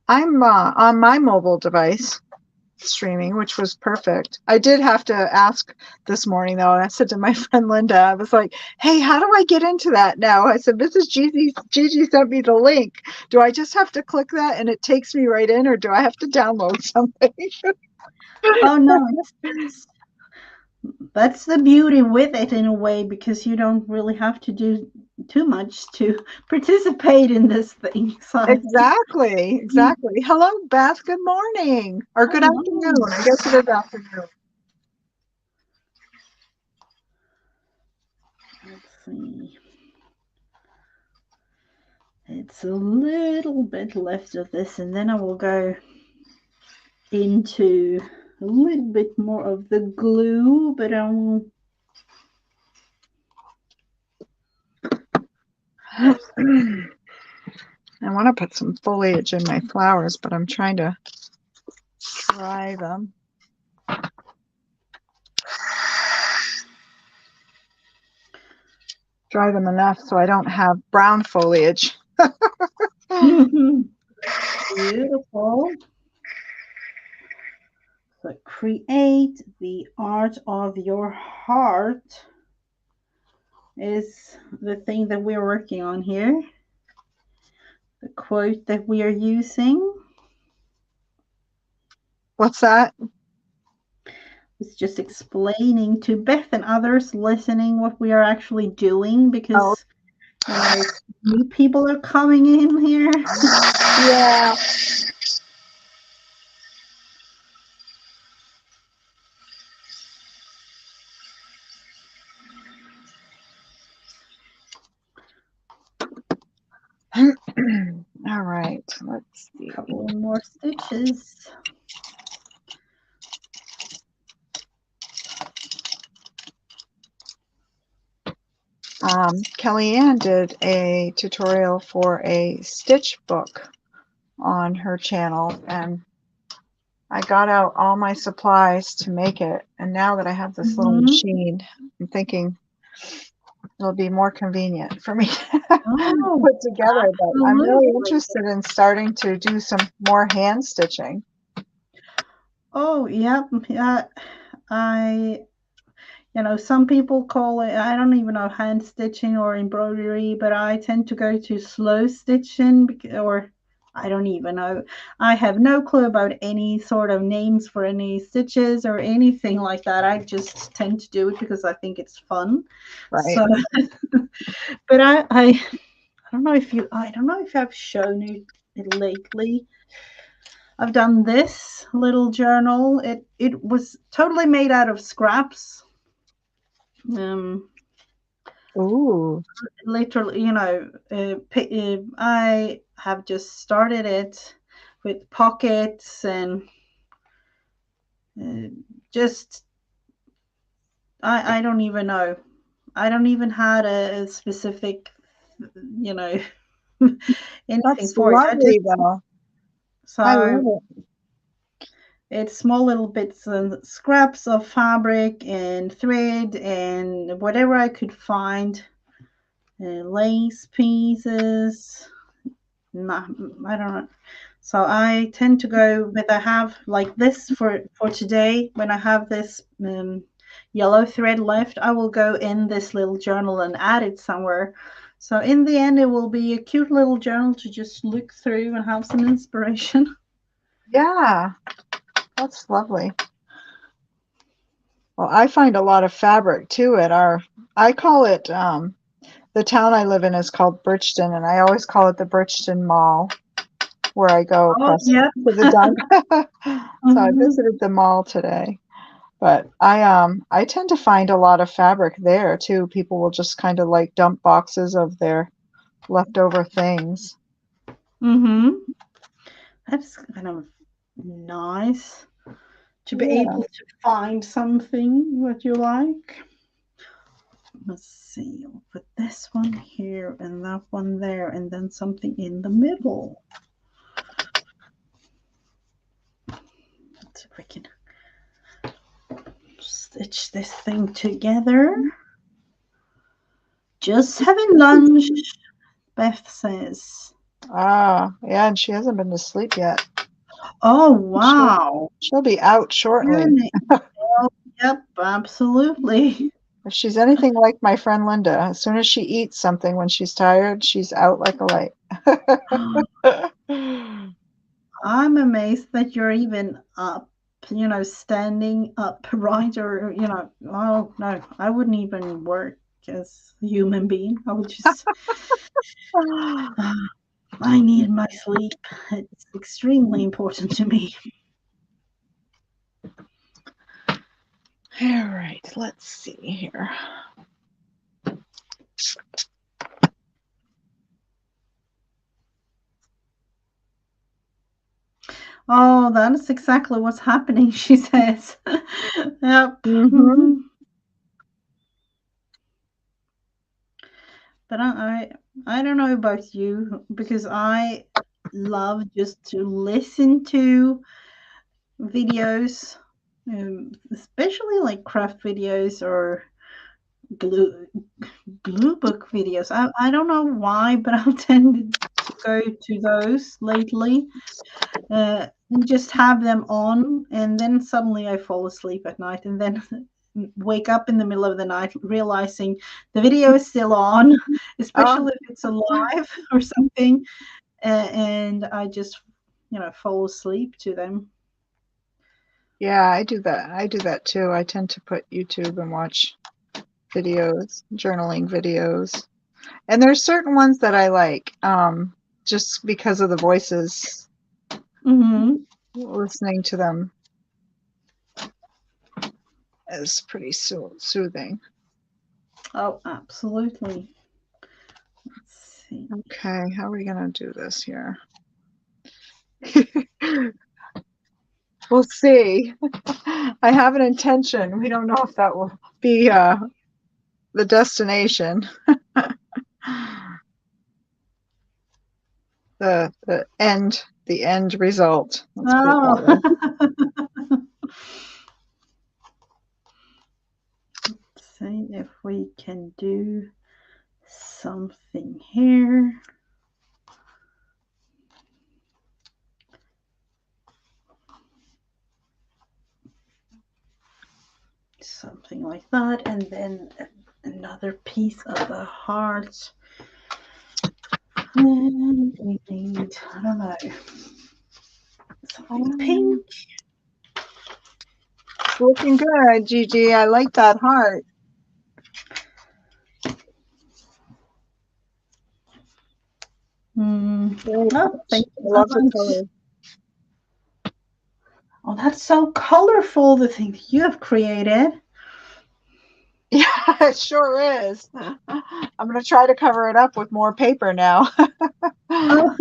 on my mobile device streaming, which was perfect. I did have to ask this morning though, and I said to my friend Linda, I was like, "Hey, how do I get into that now?" I said, "Mrs. Gigi sent me the link. Do I just have to click that and it takes me right in, or do I have to download something?" Oh no, that's the beauty with it in a way because you don't really have to do too much to participate in this thing. So, Exactly, exactly. Hello, Beth. Good morning or good afternoon. hello. I guess it is afternoon. Let's see. It's a little bit left of this, and then I will go into a little bit more of the glue, but I will. I want to put some foliage in my flowers, but I'm trying to dry them. Dry them enough so I don't have brown foliage. Beautiful. So create the art of your heart is the thing that we're working on here. The quote that we are using What's that? is just explaining to Beth and others listening what we are actually doing, Oh, because new people are coming in here. yeah. All right, let's see. A couple more stitches. Kellyanne did a tutorial for a stitch book on her channel, and I got out all my supplies to make it. And now that I have this little machine, I'm thinking it'll be more convenient for me to Oh, put together. But I'm really absolutely. interested in starting to do some more hand stitching. Oh, yep. I some people call it, I don't even know, hand stitching or embroidery, but I tend to go to slow stitching, or I don't even know. I have no clue about any sort of names for any stitches or anything like that. I just tend to do it because I think it's fun. Right. So, but I don't know if I don't know if I've shown you it lately. I've done this little journal. It was totally made out of scraps. Um, Ooh. Literally, I have just started it with pockets and uh, just I don't even know. I don't even had a specific, you know, anything That's for it. I just lovely, though. I love so it. it's small little bits and scraps of fabric and thread and whatever I could find, lace pieces. Not, I don't know. So I tend to go with, I have like this for today. When I have this yellow thread left, I will go in this little journal and add it somewhere. So in the end, it will be a cute little journal to just look through and have some inspiration. Yeah, that's lovely. Well, I find a lot of fabric too at I call it, the town I live in is called Bridgeton, and I always call it the Bridgeton Mall, where I go Oh, across yeah. to the dock. So I Mhm. visited the mall today. But I tend to find a lot of fabric there too. People will just kind of like dump boxes of their leftover things. Mhm. That's kind of nice to be Yeah. able to find something what you like. Let's see, I'll put this one here and that one there, and then something in the middle. Let's see if I can stitch this thing together. Just having lunch, Beth says. Ah, yeah, and she hasn't been to sleep yet. Oh, She'll, wow. she'll be out shortly. Oh, yep, absolutely. If she's anything like my friend Linda, as soon as she eats something when she's tired, she's out like a light. I'm amazed that you're even up, standing upright, or, oh no, I wouldn't even work as a human being. I would just, I need my sleep. It's extremely important to me. All right, let's see here. Oh, that is exactly what's happening, she says. Yep. Mm-hmm. Mhm. But I don't know about you, because I love just to listen to videos, especially like craft videos or glue glue book videos. I don't know why, but I've tended to go to those lately. and just have them on, and then suddenly I fall asleep at night, and then wake up in the middle of the night realizing the video is still on, Oh, especially if it's alive or something, and I just, fall asleep to them. yeah, I do that. I do that too. I tend to put YouTube and watch videos, journaling videos. And there's certain ones that I like, just because of the voices, Mm-hmm. listening to them is pretty soothing. Oh, absolutely. Let's see. Okay, how are we going to do this here? We'll see. I have an intention. We don't know if that will be the destination. The end result. Let's put it that way. Oh. Let's see if we can do something here. Something like that, and then another piece of the heart. And we need, I don't know, something pink. It's looking good, Gigi. I like that heart. Oh, thank you I so love the much. color. Oh, that's so colorful, the thing that you have created. Yeah, it sure is. I'm going to try to cover it up with more paper now. Oh,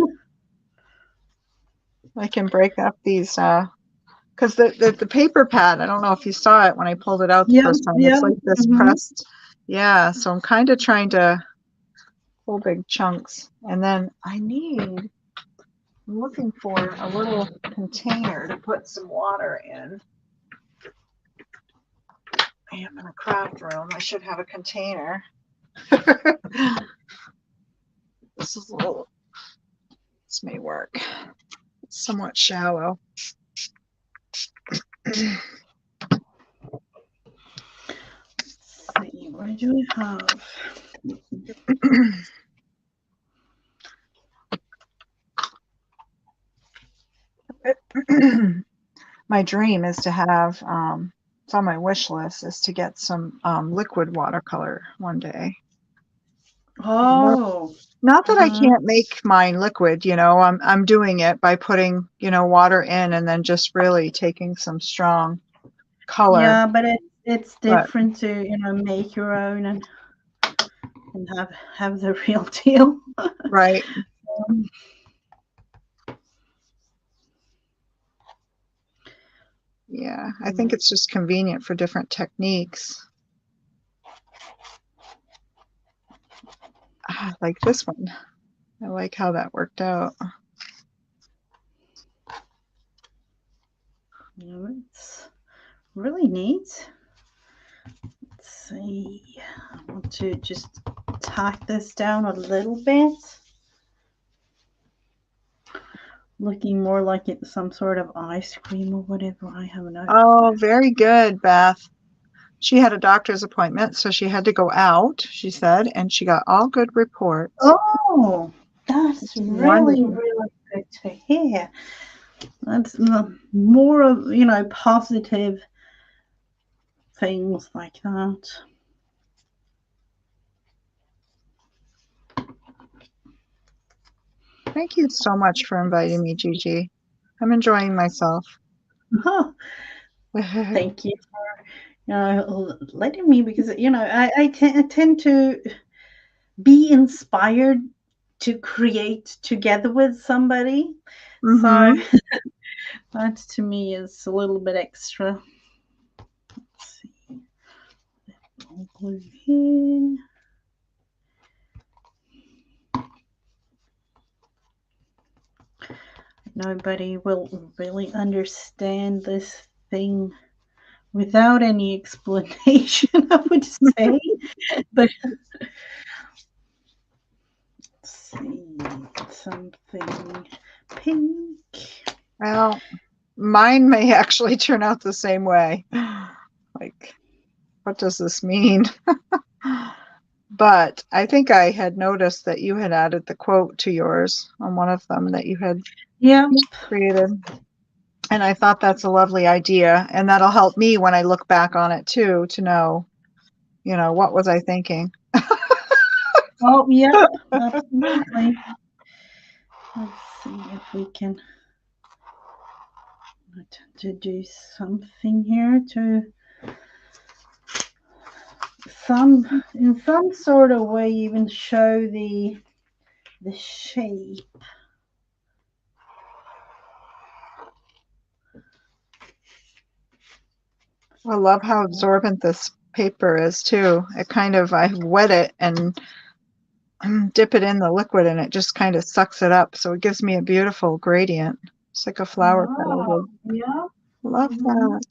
I can break up these, because the paper pad, I don't know if you saw it when I pulled it out the yeah, first time. yeah. It's like this Mm-hmm. pressed. Yeah, so I'm kind of trying to pull big chunks. And then I'm looking for a little container to put some water in. I am in a craft room. I should have a container. This is a little, this may work. It's somewhat shallow. See, what do we have? My dream is to have, it's on my wish list, is to get some liquid watercolor one day. Oh. Not that I Mm-hmm. can't make mine liquid, I'm doing it by putting, water in and then just really taking some strong color. Yeah, but it's But different to, make your own and have the real deal. right. Yeah, I think it's just convenient for different techniques. Like this one. I like how that worked out. It's really neat. Let's see. I want to just tack this down a little bit. Looking more like it's some sort of ice cream or whatever. I have no Oh, clue. very good, Beth. She had a doctor's appointment, so she had to go out, she said, and she got all good reports. Oh, that's It's really, wonderful. really good to hear. That's more of, positive things like that. Thank you so much for inviting me, Gigi. I'm enjoying myself. Oh, thank you for letting me, because I tend to be inspired to create together with somebody. So Mm-hmm. that to me is a little bit extra. Let's see. Blue here. Nobody will really understand this thing without any explanation, I would say. But let's see, something pink. Well, mine may actually turn out the same way. Like, what does this mean? But I think I had noticed that you had added the quote to yours on one of them that you had Yeah. created. And I thought that's a lovely idea. And that'll help me when I look back on it too, to know, what was I thinking? Oh, yep. Absolutely. Let's see if we can to do something here to in some sort of way even show the shape. I love how absorbent this paper is too. I wet it and dip it in the liquid and it just kind of sucks it up. So it gives me a beautiful gradient. It's like a flower petal Wow. would. Yeah. Love Hmm. that.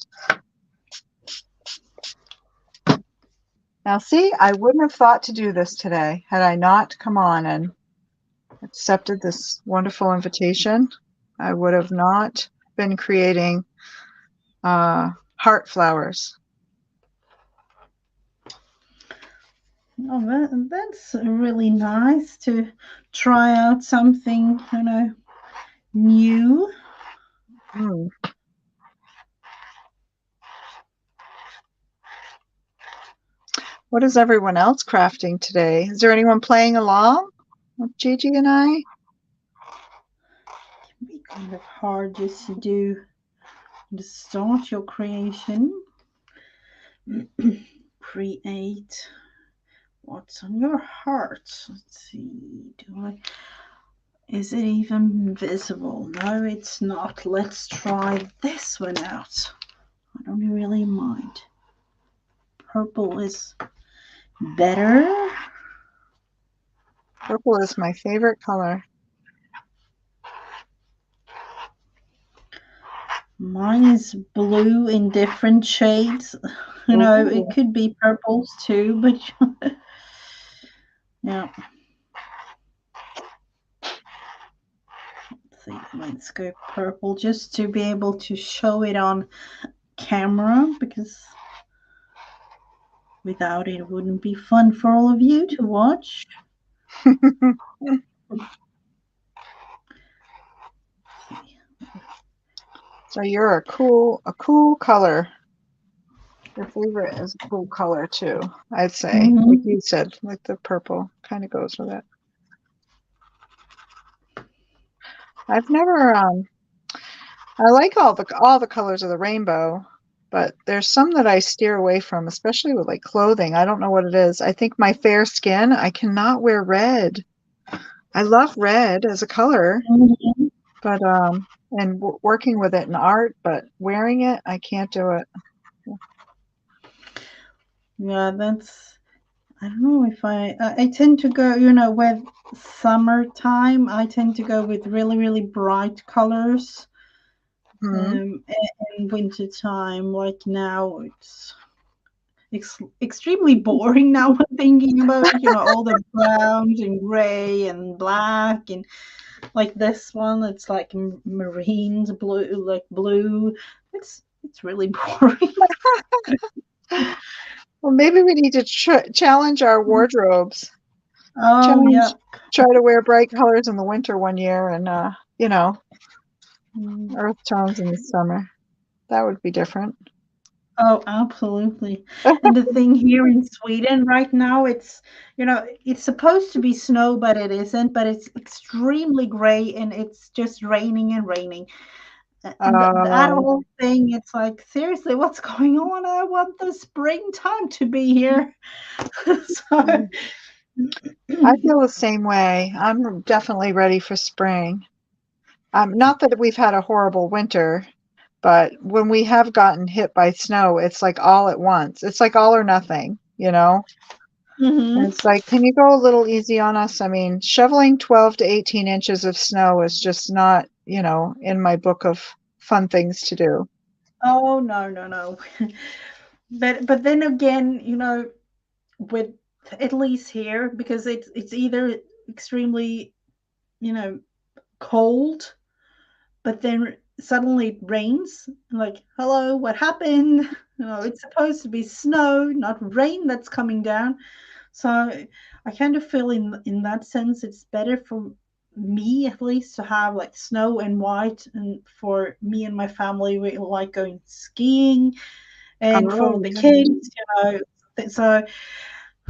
Now, see, I wouldn't have thought to do this today had I not come on and accepted this wonderful invitation. I would have not been creating heart flowers. Oh, that's really nice to try out something, new. Mm. What is everyone else crafting today? Is there anyone playing along with Gigi and I? It can be kind of hard just to start your creation. Create what's on your heart. Let's see. Is it even visible? No, it's not. Let's try this one out. I don't really mind. Purple is better. Purple is my favorite color. Mine is blue in different shades. It Ooh. could be purples too, but yeah. Let's see, let's go purple just to be able to show it on camera because without it, it wouldn't be fun for all of you to watch. So you're a cool color. Your favorite is a cool color too, I'd say. Like Mm-hmm. you said, like the purple kind of goes with it. I've never I like all the colors of the rainbow, but there's some that I steer away from, especially with like clothing. I don't know what it is. I think my fair skin, I cannot wear red. I love red as a color, Mm-hmm. but and working with it in art, but wearing it, I can't do it. Yeah, that's. I don't know if I tend to go, with summertime. I tend to go with really really bright colors. Hmm. In winter time, like now, it's extremely boring now. Thinking about all the browns and gray and black and like this one, it's like marines blue, like blue. It's really boring. Well, maybe we need to challenge our wardrobes. Oh Challenge, yeah. try to wear bright colors in the winter one year and Mm. earth tones in the summer. That would be different. Oh, absolutely. And the thing here in Sweden right now, it's supposed to be snow, but it isn't. But it's extremely gray, and it's just raining and raining. And that Um, whole thing, it's like, seriously, what's going on? I want the springtime to be here. So, I feel the same way. I'm definitely ready for spring. Not that we've had a horrible winter, but when we have gotten hit by snow, it's like all at once. It's like all or nothing, you know? And hmm. it's like, can you go a little easy on us? I mean, shoveling 12 to 18 inches of snow is just not, in my book of fun things to do. Oh no, no, no. But then again, with at least here, because it's either extremely, you know, cold, but then suddenly it rains. I'm like, hello, what happened? It's supposed to be snow, not rain that's coming down. So I kind of feel in that sense it's better for me at least to have like snow and white, and for me and my family we like going skiing, and Oh, for the yeah. kids, so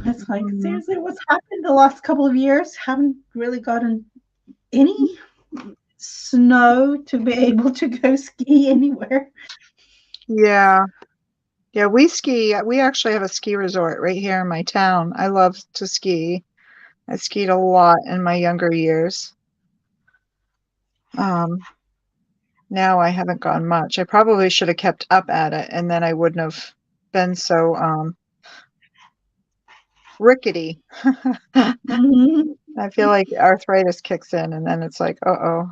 it's like Mhm. seriously what's happened the last couple of years, haven't really gotten any snow to be able to go ski anywhere. Yeah. Yeah, we ski. We actually have a ski resort right here in my town. I love to ski. I skied a lot in my younger years. Um, Now I haven't gone much. I probably should have kept up at it, and then I wouldn't have been so rickety. Hmm. I feel like arthritis kicks in, and then it's like, uh-oh.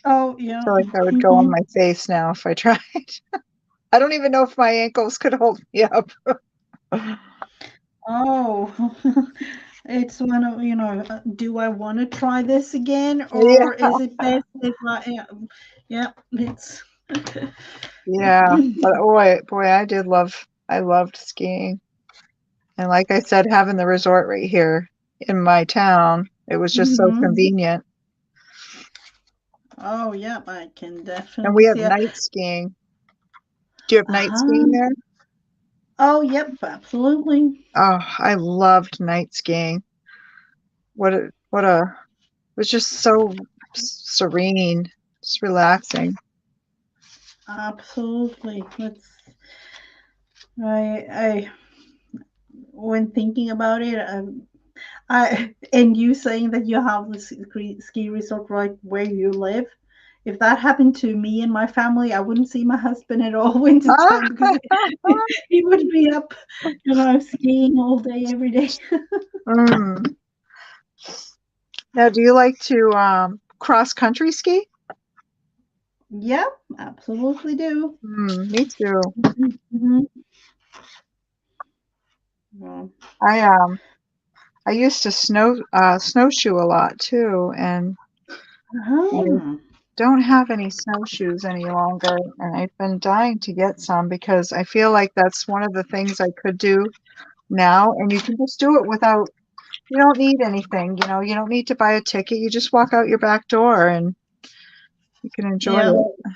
Oh I yeah. feel like I would go on Hmm. my face now if I tried. I don't even know if my ankles could hold me up. Oh, it's one of, do I want to try this again, or Yeah, is it best if I, yeah, yeah, it's, yeah. But boy, I loved skiing. And like I said, having the resort right here in my town, it was just so hmm. convenient. Oh, yeah, I can And definitely we have see it. night skiing. Do you have night skiing Um, there? oh, yep, absolutely. Oh, I loved night skiing. It was just so serene, just relaxing. Absolutely. I, when thinking about it, and you saying that you have the ski resort right where you live. If that happened to me and my family, I wouldn't see my husband at all winter time because he would be up, skiing all day, every day. Mm. Now, do you like to cross country ski? Yeah, absolutely do. Me too. Hmm. Well, I I used to snowshoe a lot too, and I uh-huh. don't have any snowshoes any longer, and I've been dying to get some because I feel like that's one of the things I could do now, and you can just do it without, you don't need anything, you don't need to buy a ticket. You just walk out your back door and you can enjoy Yeah, it.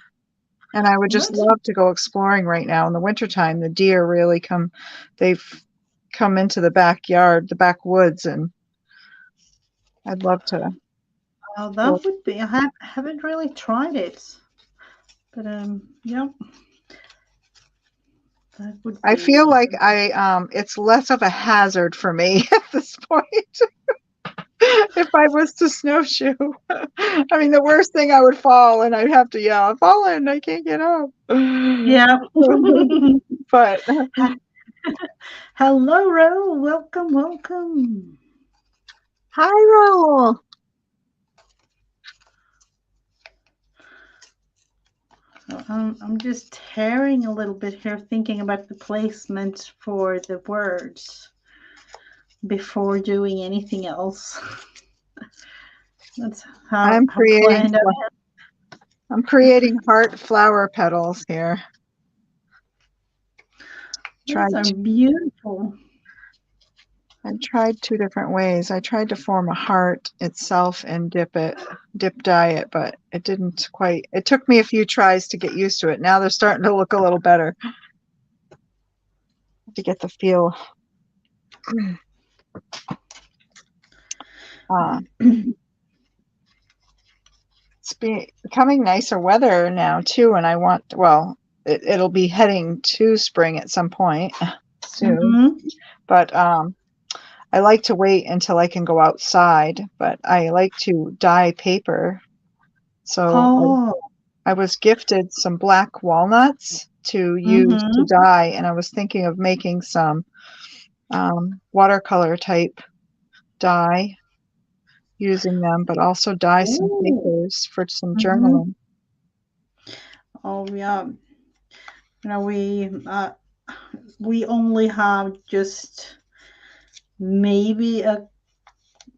And I would just that's love to go exploring right now in the wintertime. The deer really they've come into the backyard, the backwoods, and I'd love to go. that would be. Haven't really tried it, but yeah, that would I feel be. like it's less of a hazard for me at this point if I was to snowshoe. I mean, the worst thing I would fall and I'd have to yell, "I've fallen, I can't get up." Yeah. But Hello, Ro. Welcome, welcome. hi, Raul. So I'm just tearing a little bit here, thinking about the placement for the words before doing anything else. That's I'm how creating planned I I'm creating heart flower petals here. am. Those are Tried beautiful. I tried two different ways. I tried to form a heart itself and dip dye it, but it didn't quite. It took me a few tries to get used to it. Now they're starting to look a little better to get the feel. Uh, it's becoming nicer weather now too, and well, it'll be heading to spring at some point soon. Hmm. But I like to wait until I can go outside, but I like to dye paper. So Oh. I was gifted some black walnuts to use to Hmm. dye, and I was thinking of making some watercolor type dye using them, but also dye some Oh. papers for some Hmm. journaling. Oh yeah. We only have just maybe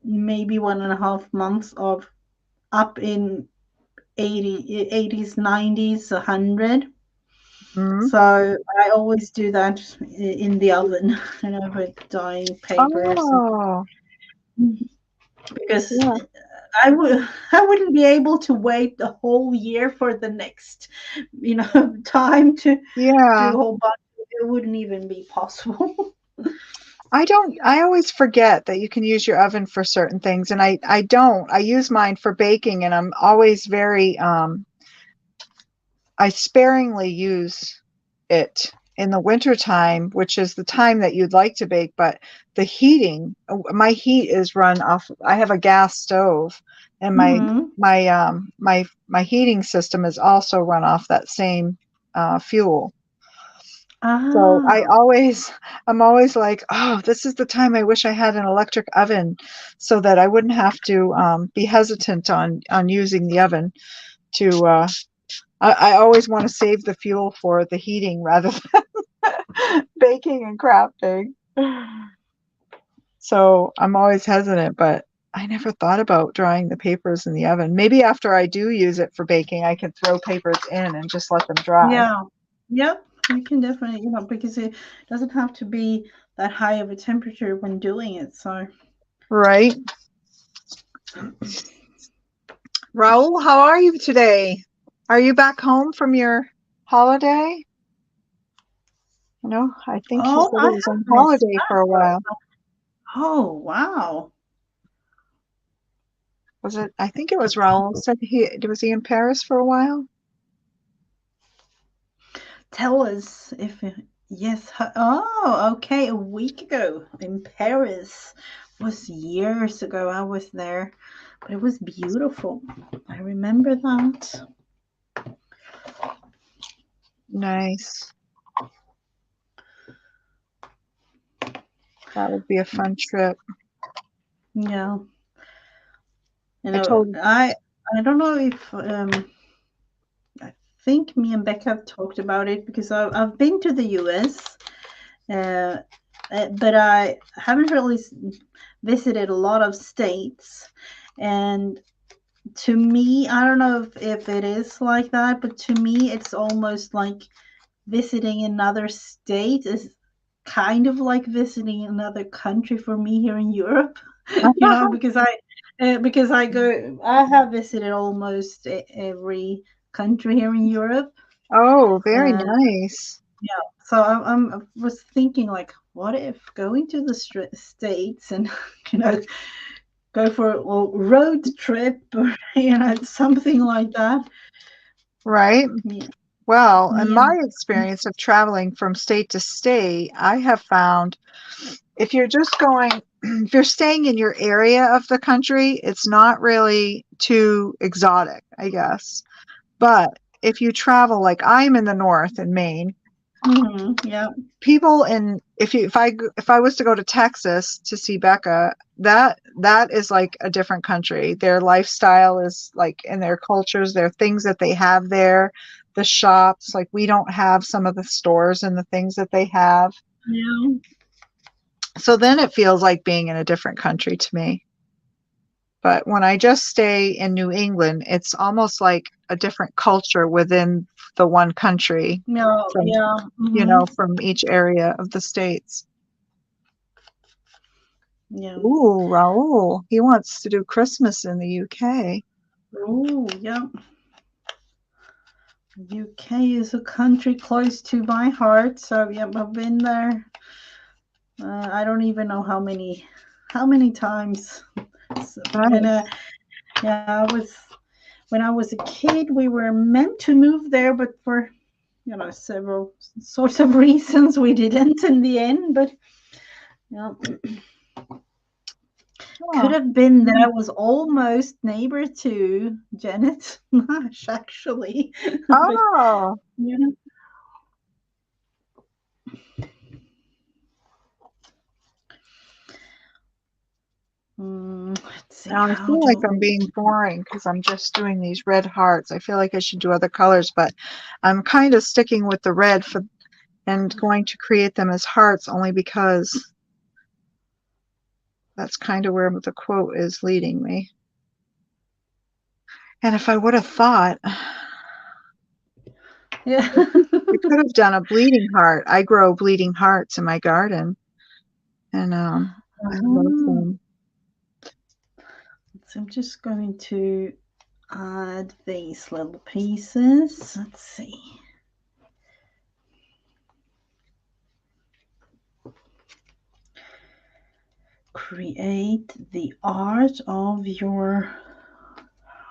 maybe 1.5 months of up 80s, 90s, 100. Mhm. So I always do that in the oven, with dyeing papers, and Oh, because yeah, I would I wouldn't be able to wait the whole year for the next, time to do yeah. a whole bunch. It wouldn't even be possible. I always forget that you can use your oven for certain things, and I don't. I use mine for baking, and I'm always very, I sparingly use it in the wintertime, which is the time that you'd like to bake, but the heating, my heat is run off. I have a gas stove, and Hmm. my heating system is also run off that same fuel. So Ah, I'm always like, oh, this is the time I wish I had an electric oven, so that I wouldn't have to be hesitant on using the oven to. I always want to save the fuel for the heating rather than baking and crafting. So I'm always hesitant, but I never thought about drying the papers in the oven. Maybe after I do use it for baking, I can throw papers in and just let them dry. yeah, yep. You can definitely, because it doesn't have to be that high of a temperature when doing it. So, Right. Raul, how are you today? Are you back home from your holiday? No, I think he oh, said I he was have on missed holiday that. for a while. Oh, wow. Was it? I think it was Raul said he in Paris for a while. Tell us if, yes. Oh, okay. A week ago in Paris. Was years ago. I was there, but it was beautiful. I remember that. Nice. That would be a fun trip. Yeah. I told I don't know if, I think me and Becca have talked about it because I've been to the US, uh, but I haven't really visited a lot of states. And to me, I don't know if it is like that, but to me, it's almost like visiting another state is kind of like visiting another country for me here in Europe, because I have visited almost every country here in Europe. Oh, very Uh, nice. yeah, so I was thinking like, what if going to the states and you know go for a road trip, or something like that. Right. Yeah, Well, in yeah, my experience of traveling from state to state, I have found if you're just going, if you're staying in your area of the country, it's not really too exotic, I guess. But if you travel, like I'm in the north in Maine, yeah, people in if I was to go to Texas to see Becca, that is like a different country. Their lifestyle is like in their cultures, their things that they have there, the shops, like we don't have some of the stores and the things that they have. yeah. So then it feels like being in a different country to me. But when I just stay in New England, it's almost like a different culture within the one country No, from, yeah, from each area of the states. yeah. Ooh, Raul, he wants to do Christmas in the UK. Oh, yeah. UK is a country close to my heart, so yeah, I've been there. I don't even know how many times. And Nice. yeah, when I was a kid, we were meant to move there, but for several sorts of reasons, we didn't in the end. But yeah, could Oh, have been that I was almost neighbor to Janet Nash, actually. But oh, yeah. Let's see. now I How feel like do I'm being boring because I'm just doing these red hearts. I feel like I should do other colors, but I'm kind of sticking with the red for and going to create them as hearts only because that's kind of where the quote is leading me. And if I would have thought, Yeah. we could have done a bleeding heart. I grow bleeding hearts in my garden, and I love Uh-huh. them. So I'm just going to add these little pieces. Let's see. Create the art of your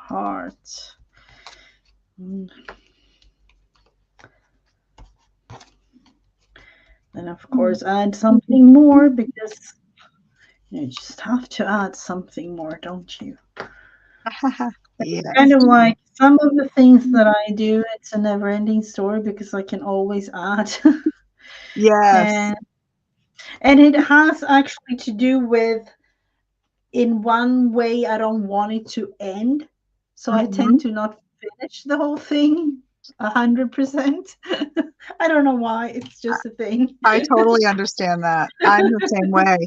heart. And then, of course, add something more because you just have to add something more, don't you? Kind Yes. of like some of the things that I do, it's a never ending story because I can always add. Yes. and and it has actually to do with in one way I don't want it to end. So I Hmm. tend to not finish the whole thing 100%. I don't know why. It's just a thing. I totally understand that. I'm the same way.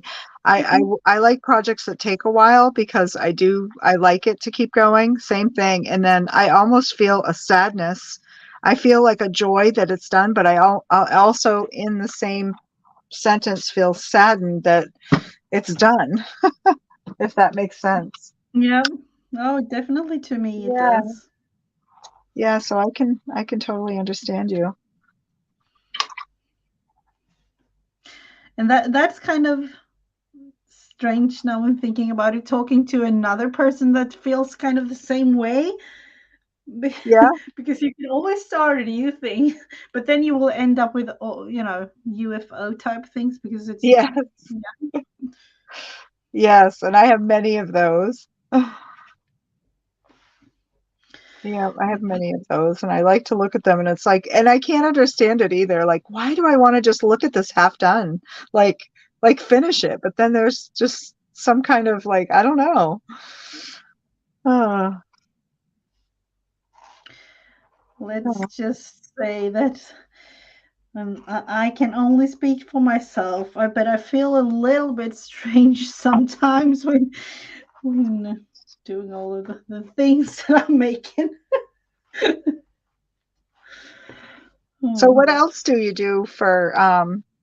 I like projects that take a while because I like it to keep going. Same thing. And then I almost feel a sadness. I feel like a joy that it's done, but I also in the same sentence feel saddened that it's done, if that makes sense. Yeah. Oh, definitely to me it Yeah. does. Yeah, so I can totally understand you. And that's kind of strange now I'm thinking about it, talking to another person that feels kind of the same way. Yeah. Because you can always start a new thing, but then you will end up with, oh, UFO type things because it's Yeah. Yes, and I have many of those. Yeah, I have many of those, and I like to look at them, and it's like, and I can't understand it either. Like, why do I want to just look at this half done? Like, like finish it, but then there's just some kind of like, I don't know. Uh, let's uh, just say that I can only speak for myself, but I feel a little bit strange sometimes when doing all of the things that I'm making. so Hmm. what else do you do for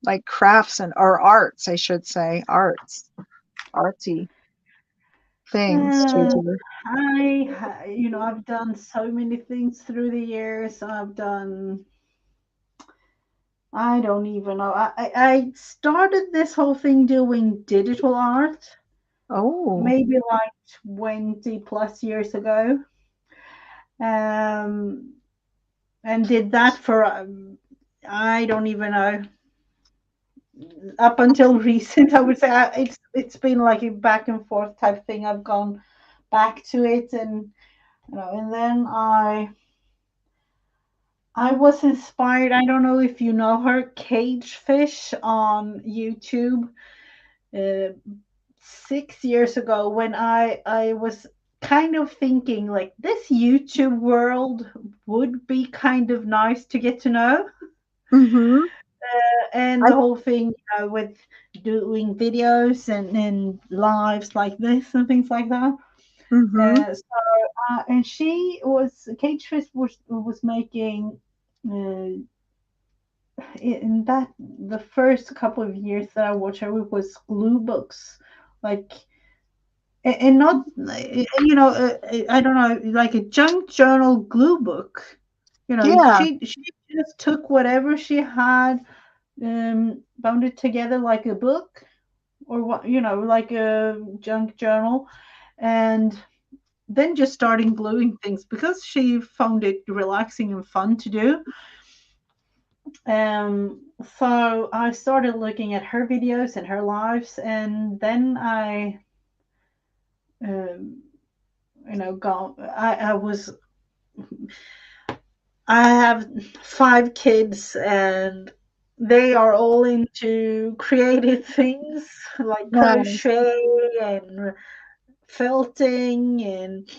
like crafts and or arts, I should say, artsy things to Uh, do? I've done so many things through the years. I don't even know. I started this whole thing doing digital art Oh. maybe like 20 plus years ago. Um, and did that for, I don't even know, up until recent. I would say it's been like a back and forth type thing. I've gone back to it, and then I was inspired. I don't know if you know her, Cage Fish on YouTube. Uh, 6 years ago, when I was kind of thinking like this YouTube world would be kind of nice to get to know, Mm-hmm. and I, the whole thing, with doing videos and lives like this and things like that. mm-hmm. And she was Cage Fish was making. Uh, in that the first couple of years that I watched her it was glue books, like, and not, I don't know, like a junk journal glue book. Yeah. She just took whatever she had, bound it together like a book, or what, like a junk journal, and then just starting gluing things because she found it relaxing and fun to do. So I started looking at her videos and her lives, and then um, I was, I have 5 kids, and they are all into creative things like Nice. crochet and felting and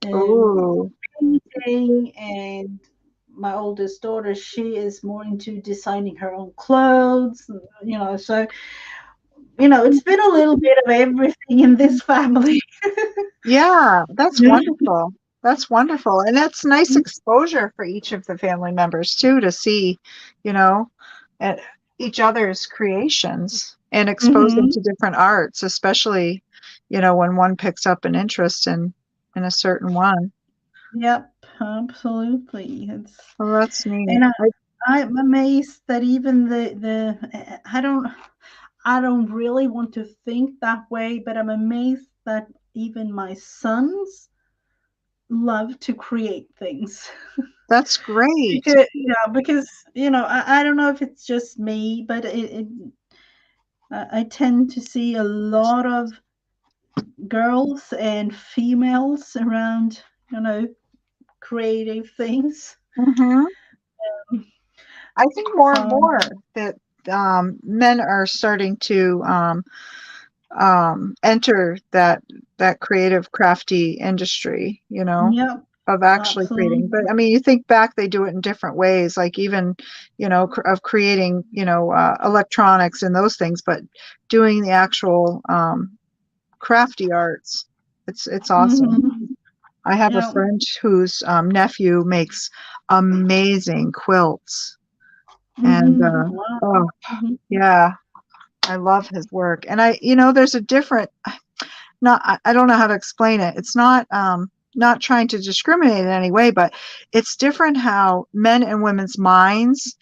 um, Ooh. painting. And my oldest daughter, she is more into designing her own clothes. So it's been a little bit of everything in this family. Yeah, that's wonderful. That's wonderful. And that's nice exposure for each of the family members too, to see, you know, at each other's creations and expose them Mm-hmm. to different arts, especially, when one picks up an interest in a certain one. Yep, absolutely. Well, that's neat. And I'm amazed that even I don't really want to think that way, but I'm amazed that even my sons love to create things. That's great. Because I don't know if it's just me, but I tend to see a lot of girls and females around, creative things. Hmm. I think more and So more that men are starting to enter that creative, crafty industry, yep, of actually creating. absolutely. But I mean, you think back, they do it in different ways, like even, of creating, electronics and those things, but doing the actual crafty arts. It's awesome. Hmm. I have a Yeah. friend whose nephew makes amazing quilts, and Hmm. Wow. oh Hmm. yeah, I love his work. And there's a different, not I don't know how to explain it. It's not trying to discriminate in any way, but it's different how men and women's minds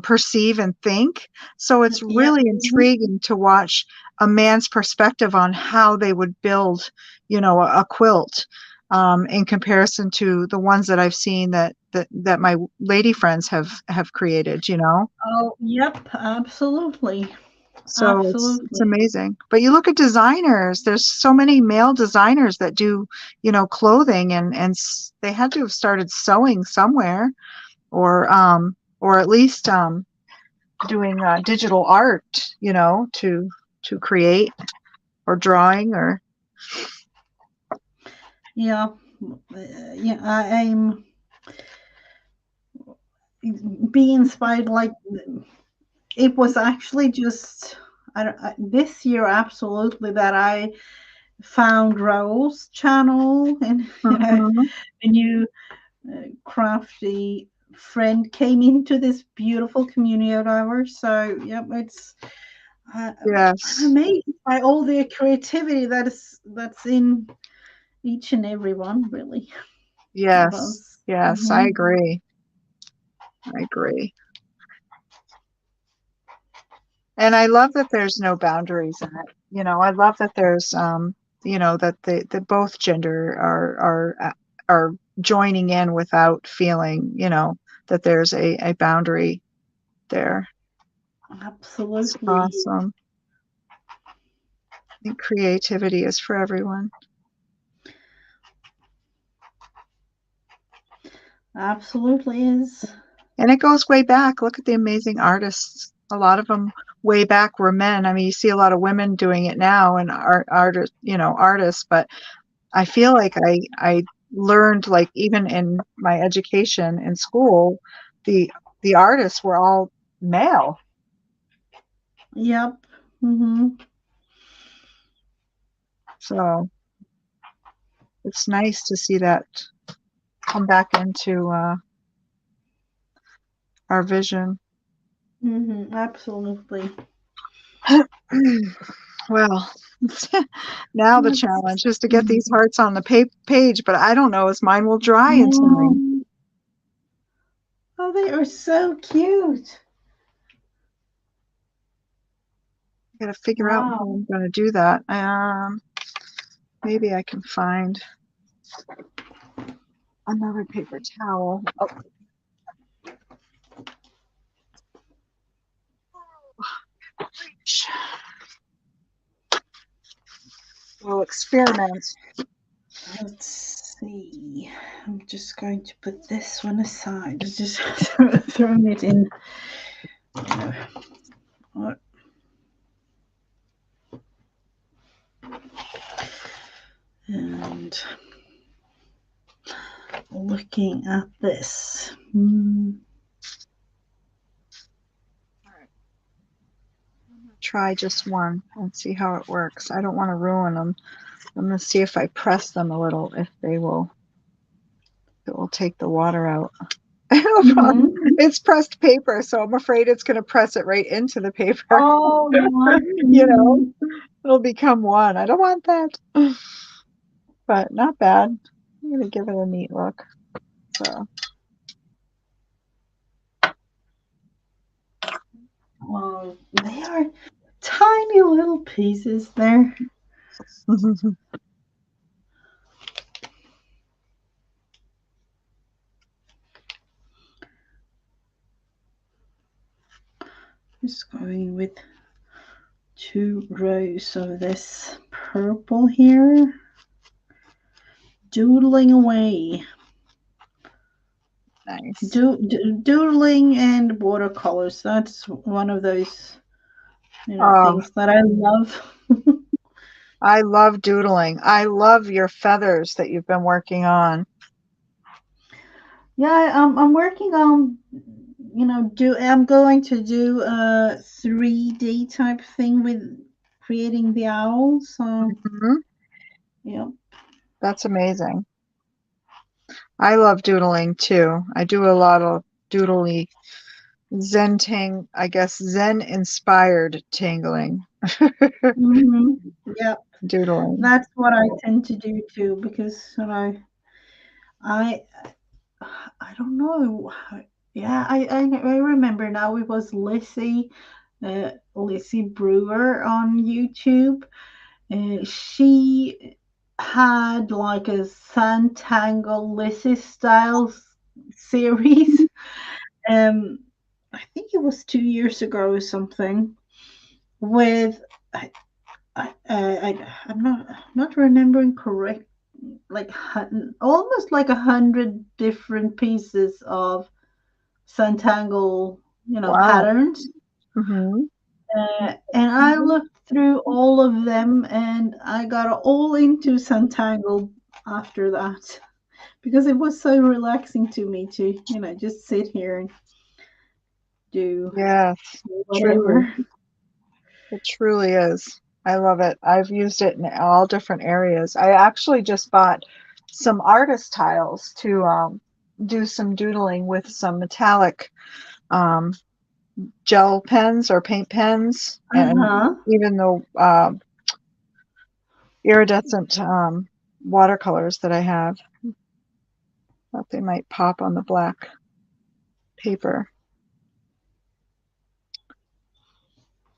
perceive and think. So it's Yep. really intriguing to watch a man's perspective on how they would build, a quilt, in comparison to the ones that I've seen that my lady friends have created. Oh, yep. Absolutely. So it's Absolutely. amazing. But you look at designers, there's so many male designers that do, clothing, and they had to have started sewing somewhere, or at least doing digital art, to create, or drawing, or Yeah. Yeah. I'm being inspired. Like it was actually just this year, absolutely, that I found Rose channel, and Mhm. a new crafty friend came into this beautiful community of ours. So yep, I'm Yes, amazed by all the creativity that's in each and every one, really, of yes, us. yes, I Hmm. agree. I agree. And I love that there's no boundaries in it. I love that there's that both gender are joining in without feeling, that there's a boundary there. It's Absolutely, awesome. I think creativity is for everyone. absolutely is. And it goes way back. Look at the amazing artists. A lot of them way back were men. I mean, you see a lot of women doing it now, and artists, but I feel like I learned, like, even in my education in school, the the artists were all male. Yep. Hmm. So it's nice to see that come back into our vision. Hmm. Absolutely. Well, now the Let's challenge is to get see. these hearts on the page, but I don't know as mine will dry in time. Oh, oh, they are so cute. I gotta figure out how Wow. I'm gonna do that. Maybe I can find another paper towel. Oh, we'll experiment. Let's see. I'm just going to put this one aside. Just throwing it in. uh, And looking at this. Try just one and see how it works. I don't want to ruin them. I'm going to see if I press them a little, if they will. It will take the water out. Mhm. It's pressed paper, so I'm afraid it's going to press it right into the paper. Oh, yeah. You know, Mhm. it'll become one. I don't want that. But not bad. I'm going to give it a neat look. So, Oh, they are tiny little pieces there. Just going with 2 rows of this purple here. Doodling away. nice. Doodling and watercolors. That's one of those, Oh, things that I love. I love doodling. I love your feathers that you've been working on. Yeah, I'm working on, I'm going to do a 3D type thing with creating the owl. So, Mhm. yeah. That's amazing. I love doodling too. I do a lot of doodly I guess Zen inspired tangling. Hmm. Yeah, Doodling. that's what I tend to do too because, I I don't know. Yeah, I remember now. It was Lizzie Brewer on YouTube. She had like a Santangle Lizzie Styles series. Um, I think it was 2 years ago or something. With I'm not remembering correct, like almost like 100 different pieces of Santangle, Wow. patterns. Hmm. And I looked through all of them and I got all into Santangle after that because it was so relaxing to me to, just sit here and do Yes, truly. whatever. It truly is. I love it. I've used it in all different areas. I actually just bought some artist tiles to do some doodling with some metallic um, gel pens or paint pens, and Uh-huh. even the iridescent watercolors that I have. Thought they might pop on the black paper.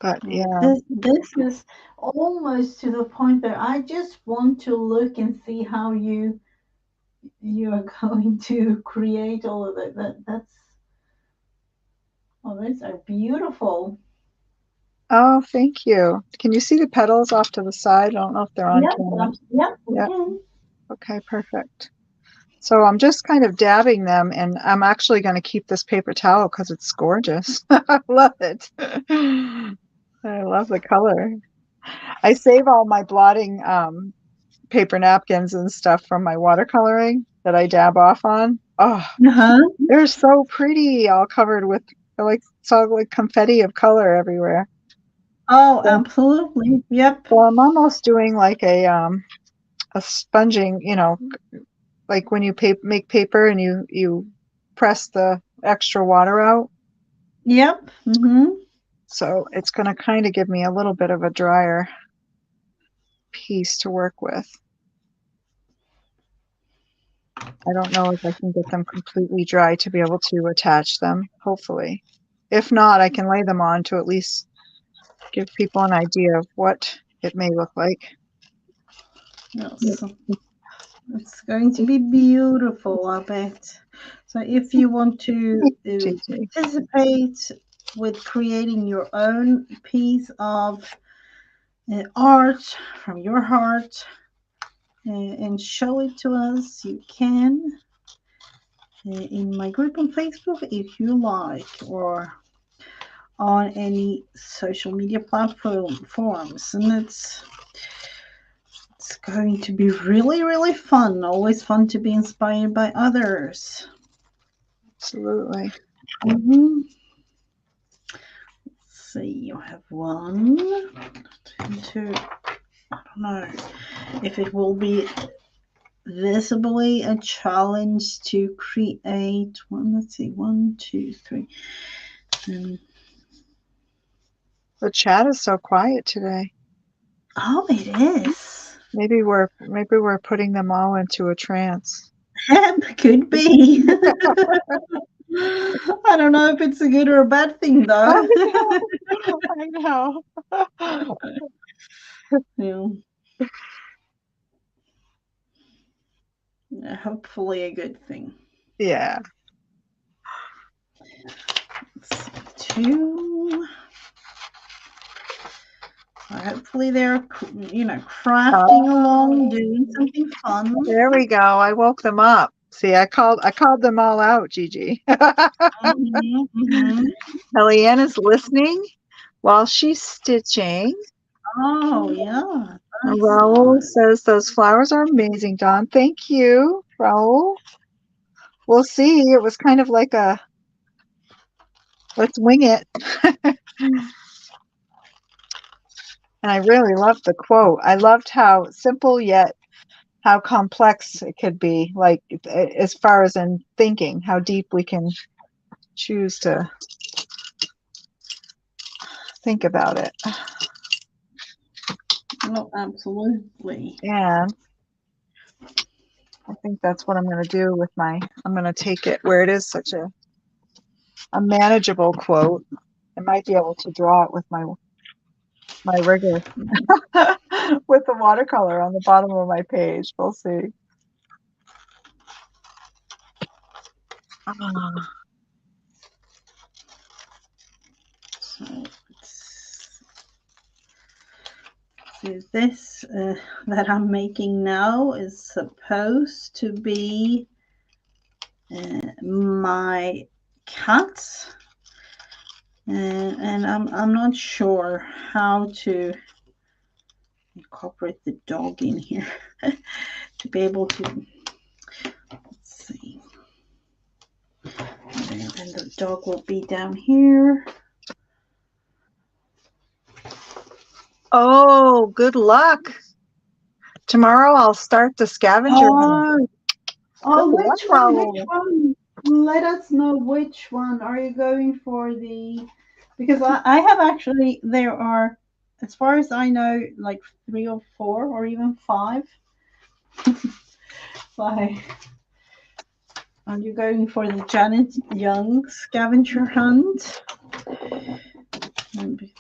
But yeah, This is almost to the point that I just want to look and see how you are going to create all of it. Those are beautiful. oh, thank you. Can you see the petals off to the side? I don't know if they're on Yep, camera. yep, Yeah. okay. Okay, perfect. So I'm just kind of dabbing them, and I'm actually going to keep this paper towel because it's gorgeous. I love it. I love the color. I save all my blotting paper napkins and stuff from my watercoloring that I dab off on. Oh, Uh-huh. they're so pretty, all covered with like it's all like confetti of color everywhere. Oh, So, absolutely. Yep. so I'm almost doing like a sponging, like when you make paper and you press the extra water out. Yep. Mm-hmm. So it's going to kind of give me a little bit of a drier piece to work with. I don't know if I can get them completely dry to be able to attach them, hopefully. If not, I can lay them on to at least give people an idea of what it may look like. Yes. It's going to be beautiful, I bet. So if you want to Gigi. participate with creating your own piece of art from your heart and show it to us, you can in my group on Facebook if you like, or on any social media platforms. And it's going to be really, really fun. Always fun to be inspired by others. Absolutely. Mm-hmm. See, you have one, two. I don't know if it will be visibly a challenge to create one. Let's see, 1, 2, 3. Um, The chat is so quiet today. oh, it is. Maybe we're putting them all into a trance. Could be. I don't know if it's a good or a bad thing, though. I know. Yeah. Hopefully, a good thing. Yeah. Let's see, 2. Hopefully, they're crafting along, Oh, doing something fun. there we go. I woke them up. See, I called them all out, Gigi. Mhm, mhm. Kellyanne listening while she's stitching. Oh, yeah, that's Raul nice. says those flowers are amazing, Dawn. Thank you, Raul. We'll see. It was kind of like a let's wing it. And I really loved the quote. I loved how simple yet how complex it could be, like as far as in thinking, how deep we can choose to think about it. Oh, absolutely. And I think that's what I'm going to do with I'm going to take it where it is such a manageable quote. I might be able to draw it with my rigger with the watercolor on the bottom of my page. We'll see. Ah, So this that I'm making now is supposed to be my cat, and I'm not sure how to incorporate the dog in here to be able to. Let's see. And the dog will be down here. oh, good luck. Tomorrow I'll start the scavenger hunt. Oh, Good oh, luck, which one? Which Raul. one? Let us know which one. Are you going for the? Because I have actually, there are, as far as I know, like 3 or 4 or even 5. Like, are you going for the Janet Young scavenger hunt?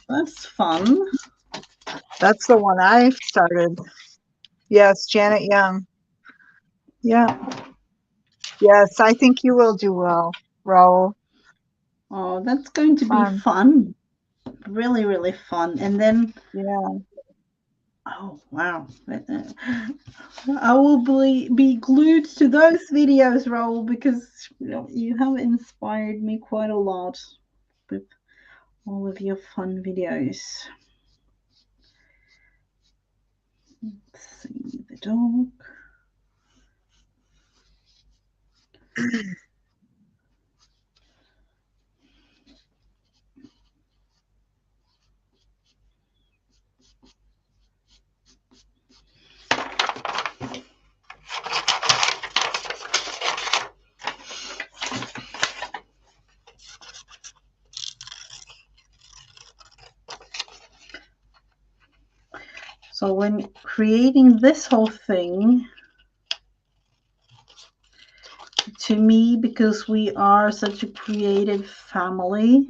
That's fun. That's the one I started. Yes, Janet Young. Yeah. Yes, I think you will do well, Raul. Oh, that's going to be Fun. fun. Really, really fun. And then, Yeah. oh, wow. I will be glued to those videos, Raul, because you have inspired me quite a lot with all of your fun videos. Let's see the dog. So when creating this whole thing, to me, because we are such a creative family,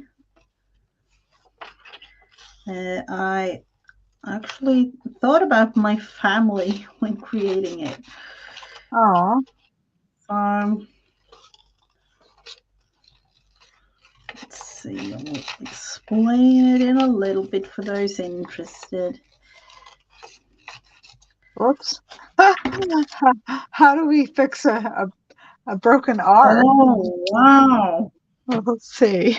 I actually thought about my family when creating it. Oh, Let's see, I'll explain it in a little bit for those interested. whoops. How do we fix a broken R? Oh, wow. Well, let's see.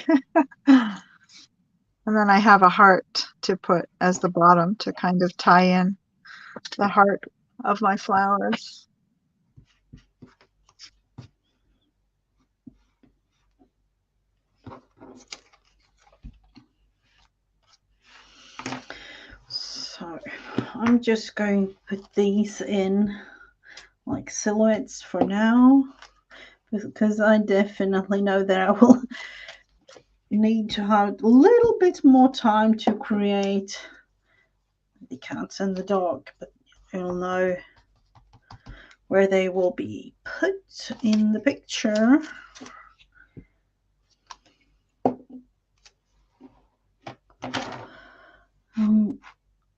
And then I have a heart to put as the bottom to kind of tie in the heart of my flowers. So I'm just going to put these in like silhouettes for now, because I definitely know that I will need to have a little bit more time to create the cats and the dog, but you'll know where they will be put in the picture.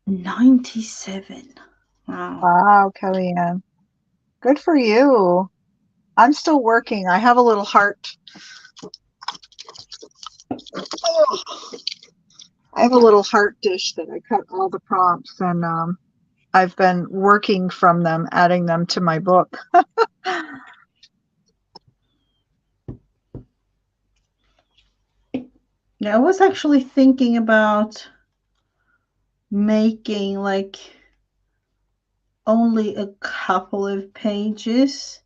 97. Wow. Wow, Kellyanne. Good for you. I'm still working. I have a little heart. Oh, I have a little heart dish that I cut all the prompts, and I've been working from them, adding them to my book. Yeah, I was actually thinking about making like only a couple of pages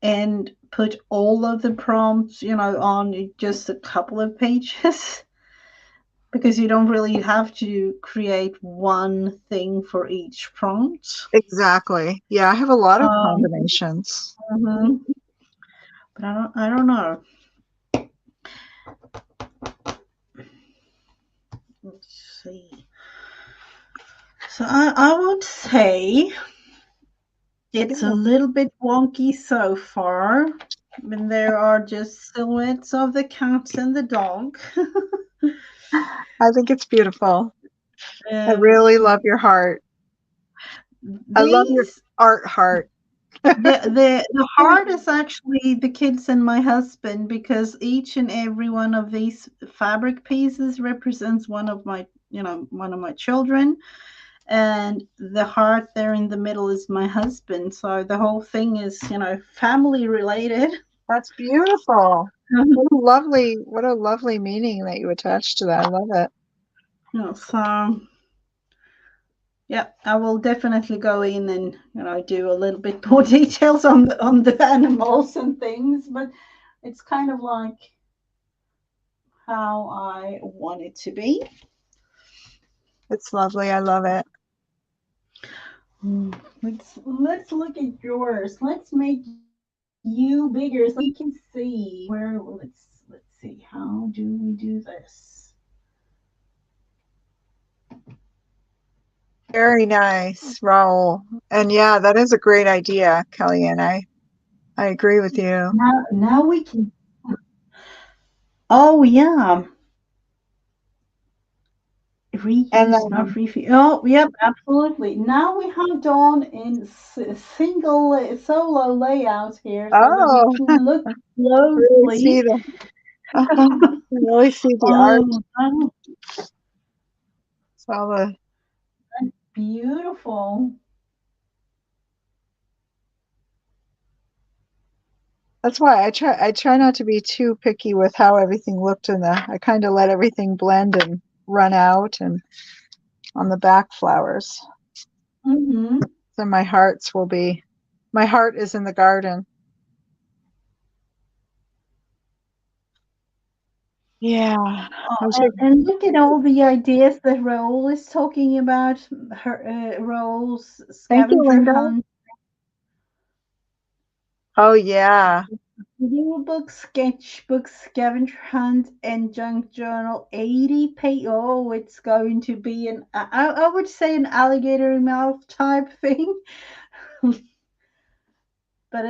and put all of the prompts, on just a couple of pages because you don't really have to create one thing for each prompt. Exactly. Yeah, I have a lot of Um, combinations. mhm. But I don't know. Let's see. So I would say it's a Yeah, little bit wonky so far. I mean, there are just silhouettes of the cat and the dog. I think it's beautiful. I um, really love your heart. I love your these art heart. the heart is actually the kids and my husband, because each and every one of these fabric pieces represents one of my children, and the heart there in the middle is my husband. So the whole thing is family related. That's beautiful. What a lovely meaning that you attach to that. I love it. So yeah, I will definitely go in and do a little bit more details on the animals and things, but it's kind of like how I want it to be. It's lovely. I love it. Let's look at yours. Let's make you bigger so we can see where. Let's see. How do we do this? Very nice, Raul. And yeah, that is a great idea, Kellyanne. I agree with you. Now we can. Oh yeah, And reuse, not then, refill. Oh yep, absolutely. Now we have done in solo layout here so that we oh, can look really see closely. the really see the art. Oh, So the beautiful. That's why I try not to be too picky with how everything looked in the I kind of let everything blend and run out and on the back flowers. Mm-hmm. So my heart is in the garden. Yeah. Oh, I and, should, and look at all the ideas that Raoul is talking about. Raoul's thank you, scavenger Linda. hunt, Oh yeah. yearbook, sketchbook, scavenger hunt, and junk journal. 80 page. Oh, it's going to be I would say an alligator mouth type thing, but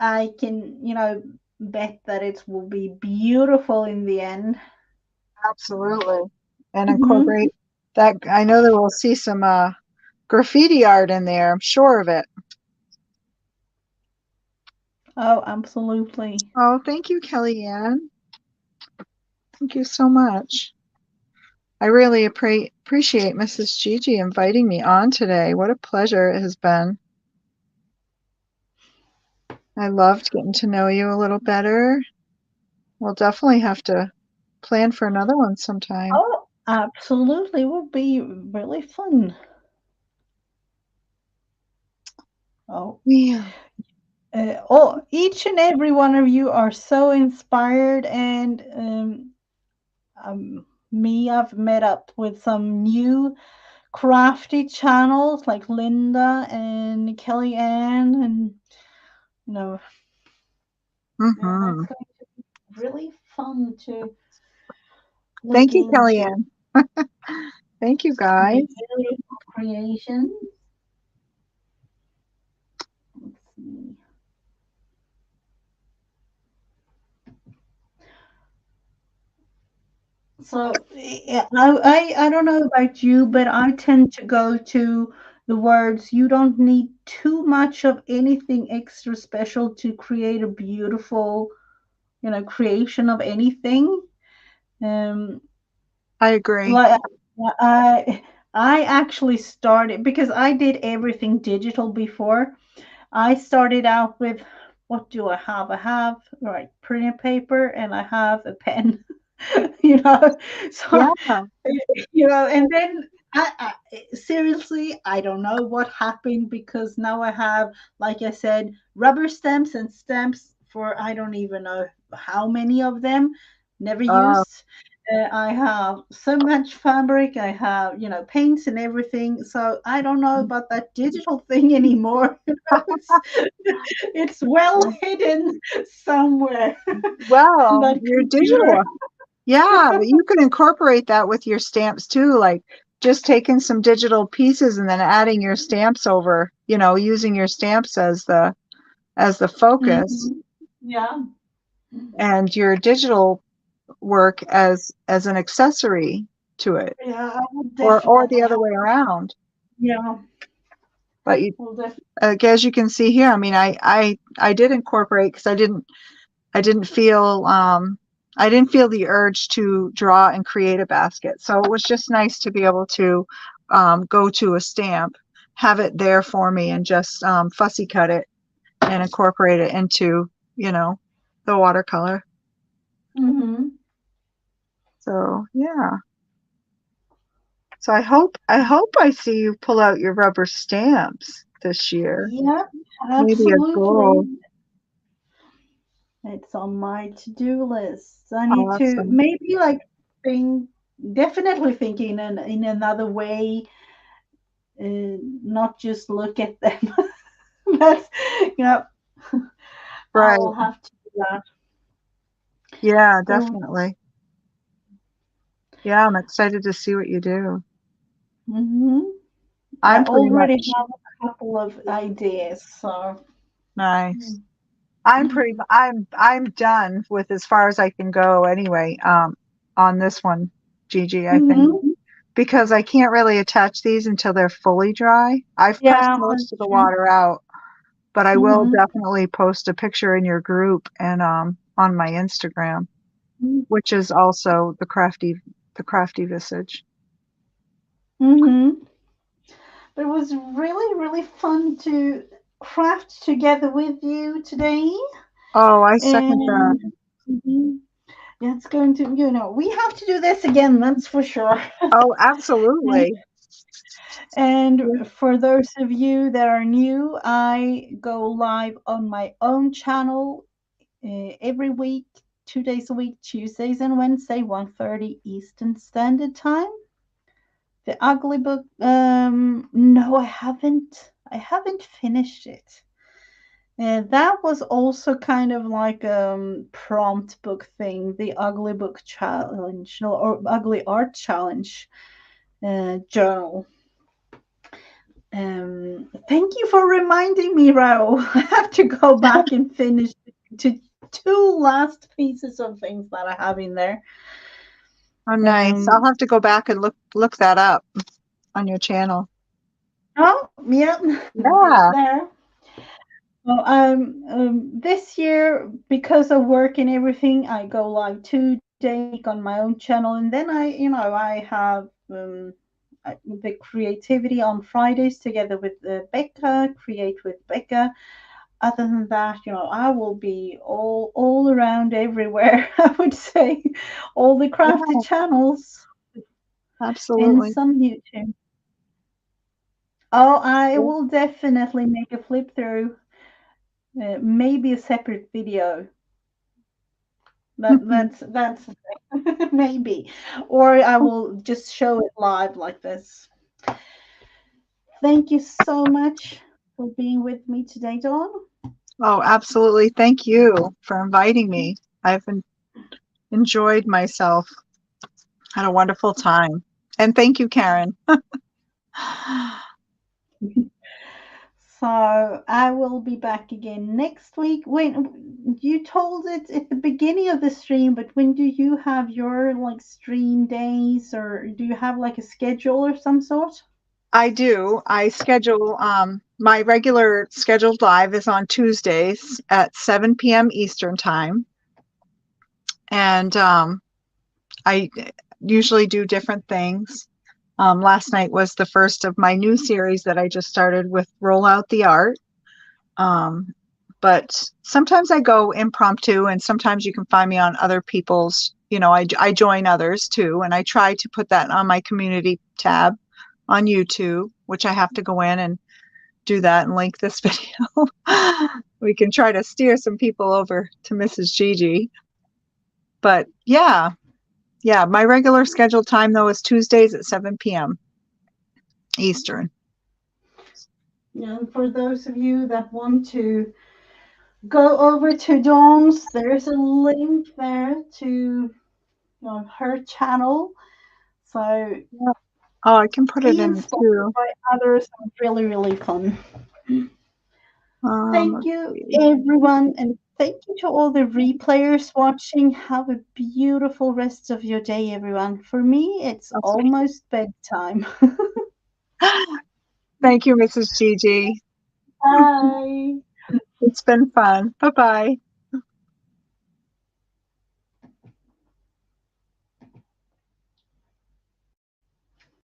I can bet that it will be beautiful in the end. Absolutely. And Hmm. incorporate that. I know that we'll see some graffiti art in there. I'm sure of it. Oh, absolutely. Oh, thank you, Kellyanne. Thank you so much. I really appreciate Mrs. Gigi inviting me on today. What a pleasure it has been. I loved getting to know you a little better. We'll definitely have to plan for another one sometime. Oh, absolutely. Would be really fun. Oh, Yeah. each and every one of you are so inspired, and me, I've met up with some new crafty channels like Linda and Kellyanne, and you know, yeah, Mm-hmm. that's going to be really fun to look Thank you, into. Kellyanne. Thank you, The guys. various creations. Let's see. So yeah, I don't know about you, but I tend to go to the words. You don't need too much of anything extra special to create a beautiful, creation of anything. Um, I agree. like I I actually started because I did everything digital before. I started out with, what do I have? I have, right, printer paper, and I have a pen. you know, so Yeah. and then seriously, I don't know what happened, because now I have, like I said, rubber stamps and stamps for I don't even know how many of them, never Uh, used. I have so much fabric. I have, paints and everything. So I don't know about that digital thing anymore. It's it's well hidden somewhere. well, That your computer. digital. Yeah, but you can incorporate that with your stamps too, like just taking some digital pieces and then adding your stamps over, using your stamps as the focus Mhm. Yeah. and your digital work as an accessory to it, Yeah, I will or the definitely other have. way around. Yeah, But you, we'll definitely. as you can see here, I mean, I did incorporate because I didn't feel the urge to draw and create a basket. So it was just nice to be able to go to a stamp, have it there for me, and just fussy cut it and incorporate it into, the watercolor. Hmm. So yeah. So I hope I see you pull out your rubber stamps this year. Yep, Maybe a absolutely. goal. It's on my to-do list. I need to Awesome. maybe like think, definitely thinking in another way, not just look at them. That's, yep, I will Right. have to do that. Yeah, So, definitely. Yeah, I'm excited to see what you do. hmm, I I'm pretty already much have a couple of ideas. So, nice. I'm done with as far as I can go anyway, on this one, Gigi, I think. hmm, Because I can't really attach these until they're fully dry. I've pressed yeah, most of that's the true. water out, but I will Hmm. definitely post a picture in your group and on my Instagram, which is also the crafty visage. Hmm. But it was really, really fun to craft together with you today. Oh, I second that. And mhm, yeah, it's going to, we have to do this again, that's for sure. Oh, absolutely. And Yeah. for those of you that are new, I go live on my own channel every week, 2 days a week, Tuesdays and Wednesday, 1:30 Eastern Standard Time. The Ugly Book, no, I haven't finished it. That was also kind of like prompt book thing, the Ugly Book Challenge or Ugly Art Challenge journal. Thank you for reminding me, Raoul. I have to go back and finish to two last pieces of things that I have in there. Oh, nice. I'll Um, have to go back and look that up on your channel. oh, yeah, it's Yeah. there. Well, this year, because of work and everything, I go live 2 days a week on my own channel, and then I have the creativity on Fridays together with Becca, create with Becca. Other than that, I will be all around everywhere. I would say all the crafted Yeah, channels and absolutely. some YouTube. Oh, I Yeah. will definitely make a flip through, maybe a separate video. That's maybe, or I will just show it live like this. Thank you so much for being with me today, Dawn. Oh, absolutely. Thank you for inviting me. Enjoyed myself. Had a wonderful time. And thank you, Karen. So I will be back again next week. When you told it at the beginning of the stream, but when do you have your like stream days, or do you have like a schedule or some sort? I do. I schedule my regular scheduled live is on Tuesdays at 7 p.m. Eastern time. And I usually do different things. Last night was the first of my new series that I just started with Roll Out the Art. Um, but sometimes I go impromptu, and sometimes you can find me on other people's, I join others too. And I try to put that on my community tab on YouTube, which I have to go in and do that and link this video. We can try to steer some people over to Mrs. Gigi. But yeah, my regular scheduled time though is Tuesdays at 7 p.m. Eastern. And for those of you that want to go over to Dawn's, there's a link there to her channel. So Yeah. Oh, I can put it be in inspired too. by others. It's really, really fun. Thank Let's you, see. everyone, and thank you to all the replayers watching. Have a beautiful rest of your day, everyone. For me, it's Okay. almost bedtime. Thank you, Mrs. Gigi. Bye. It's been fun. Bye bye.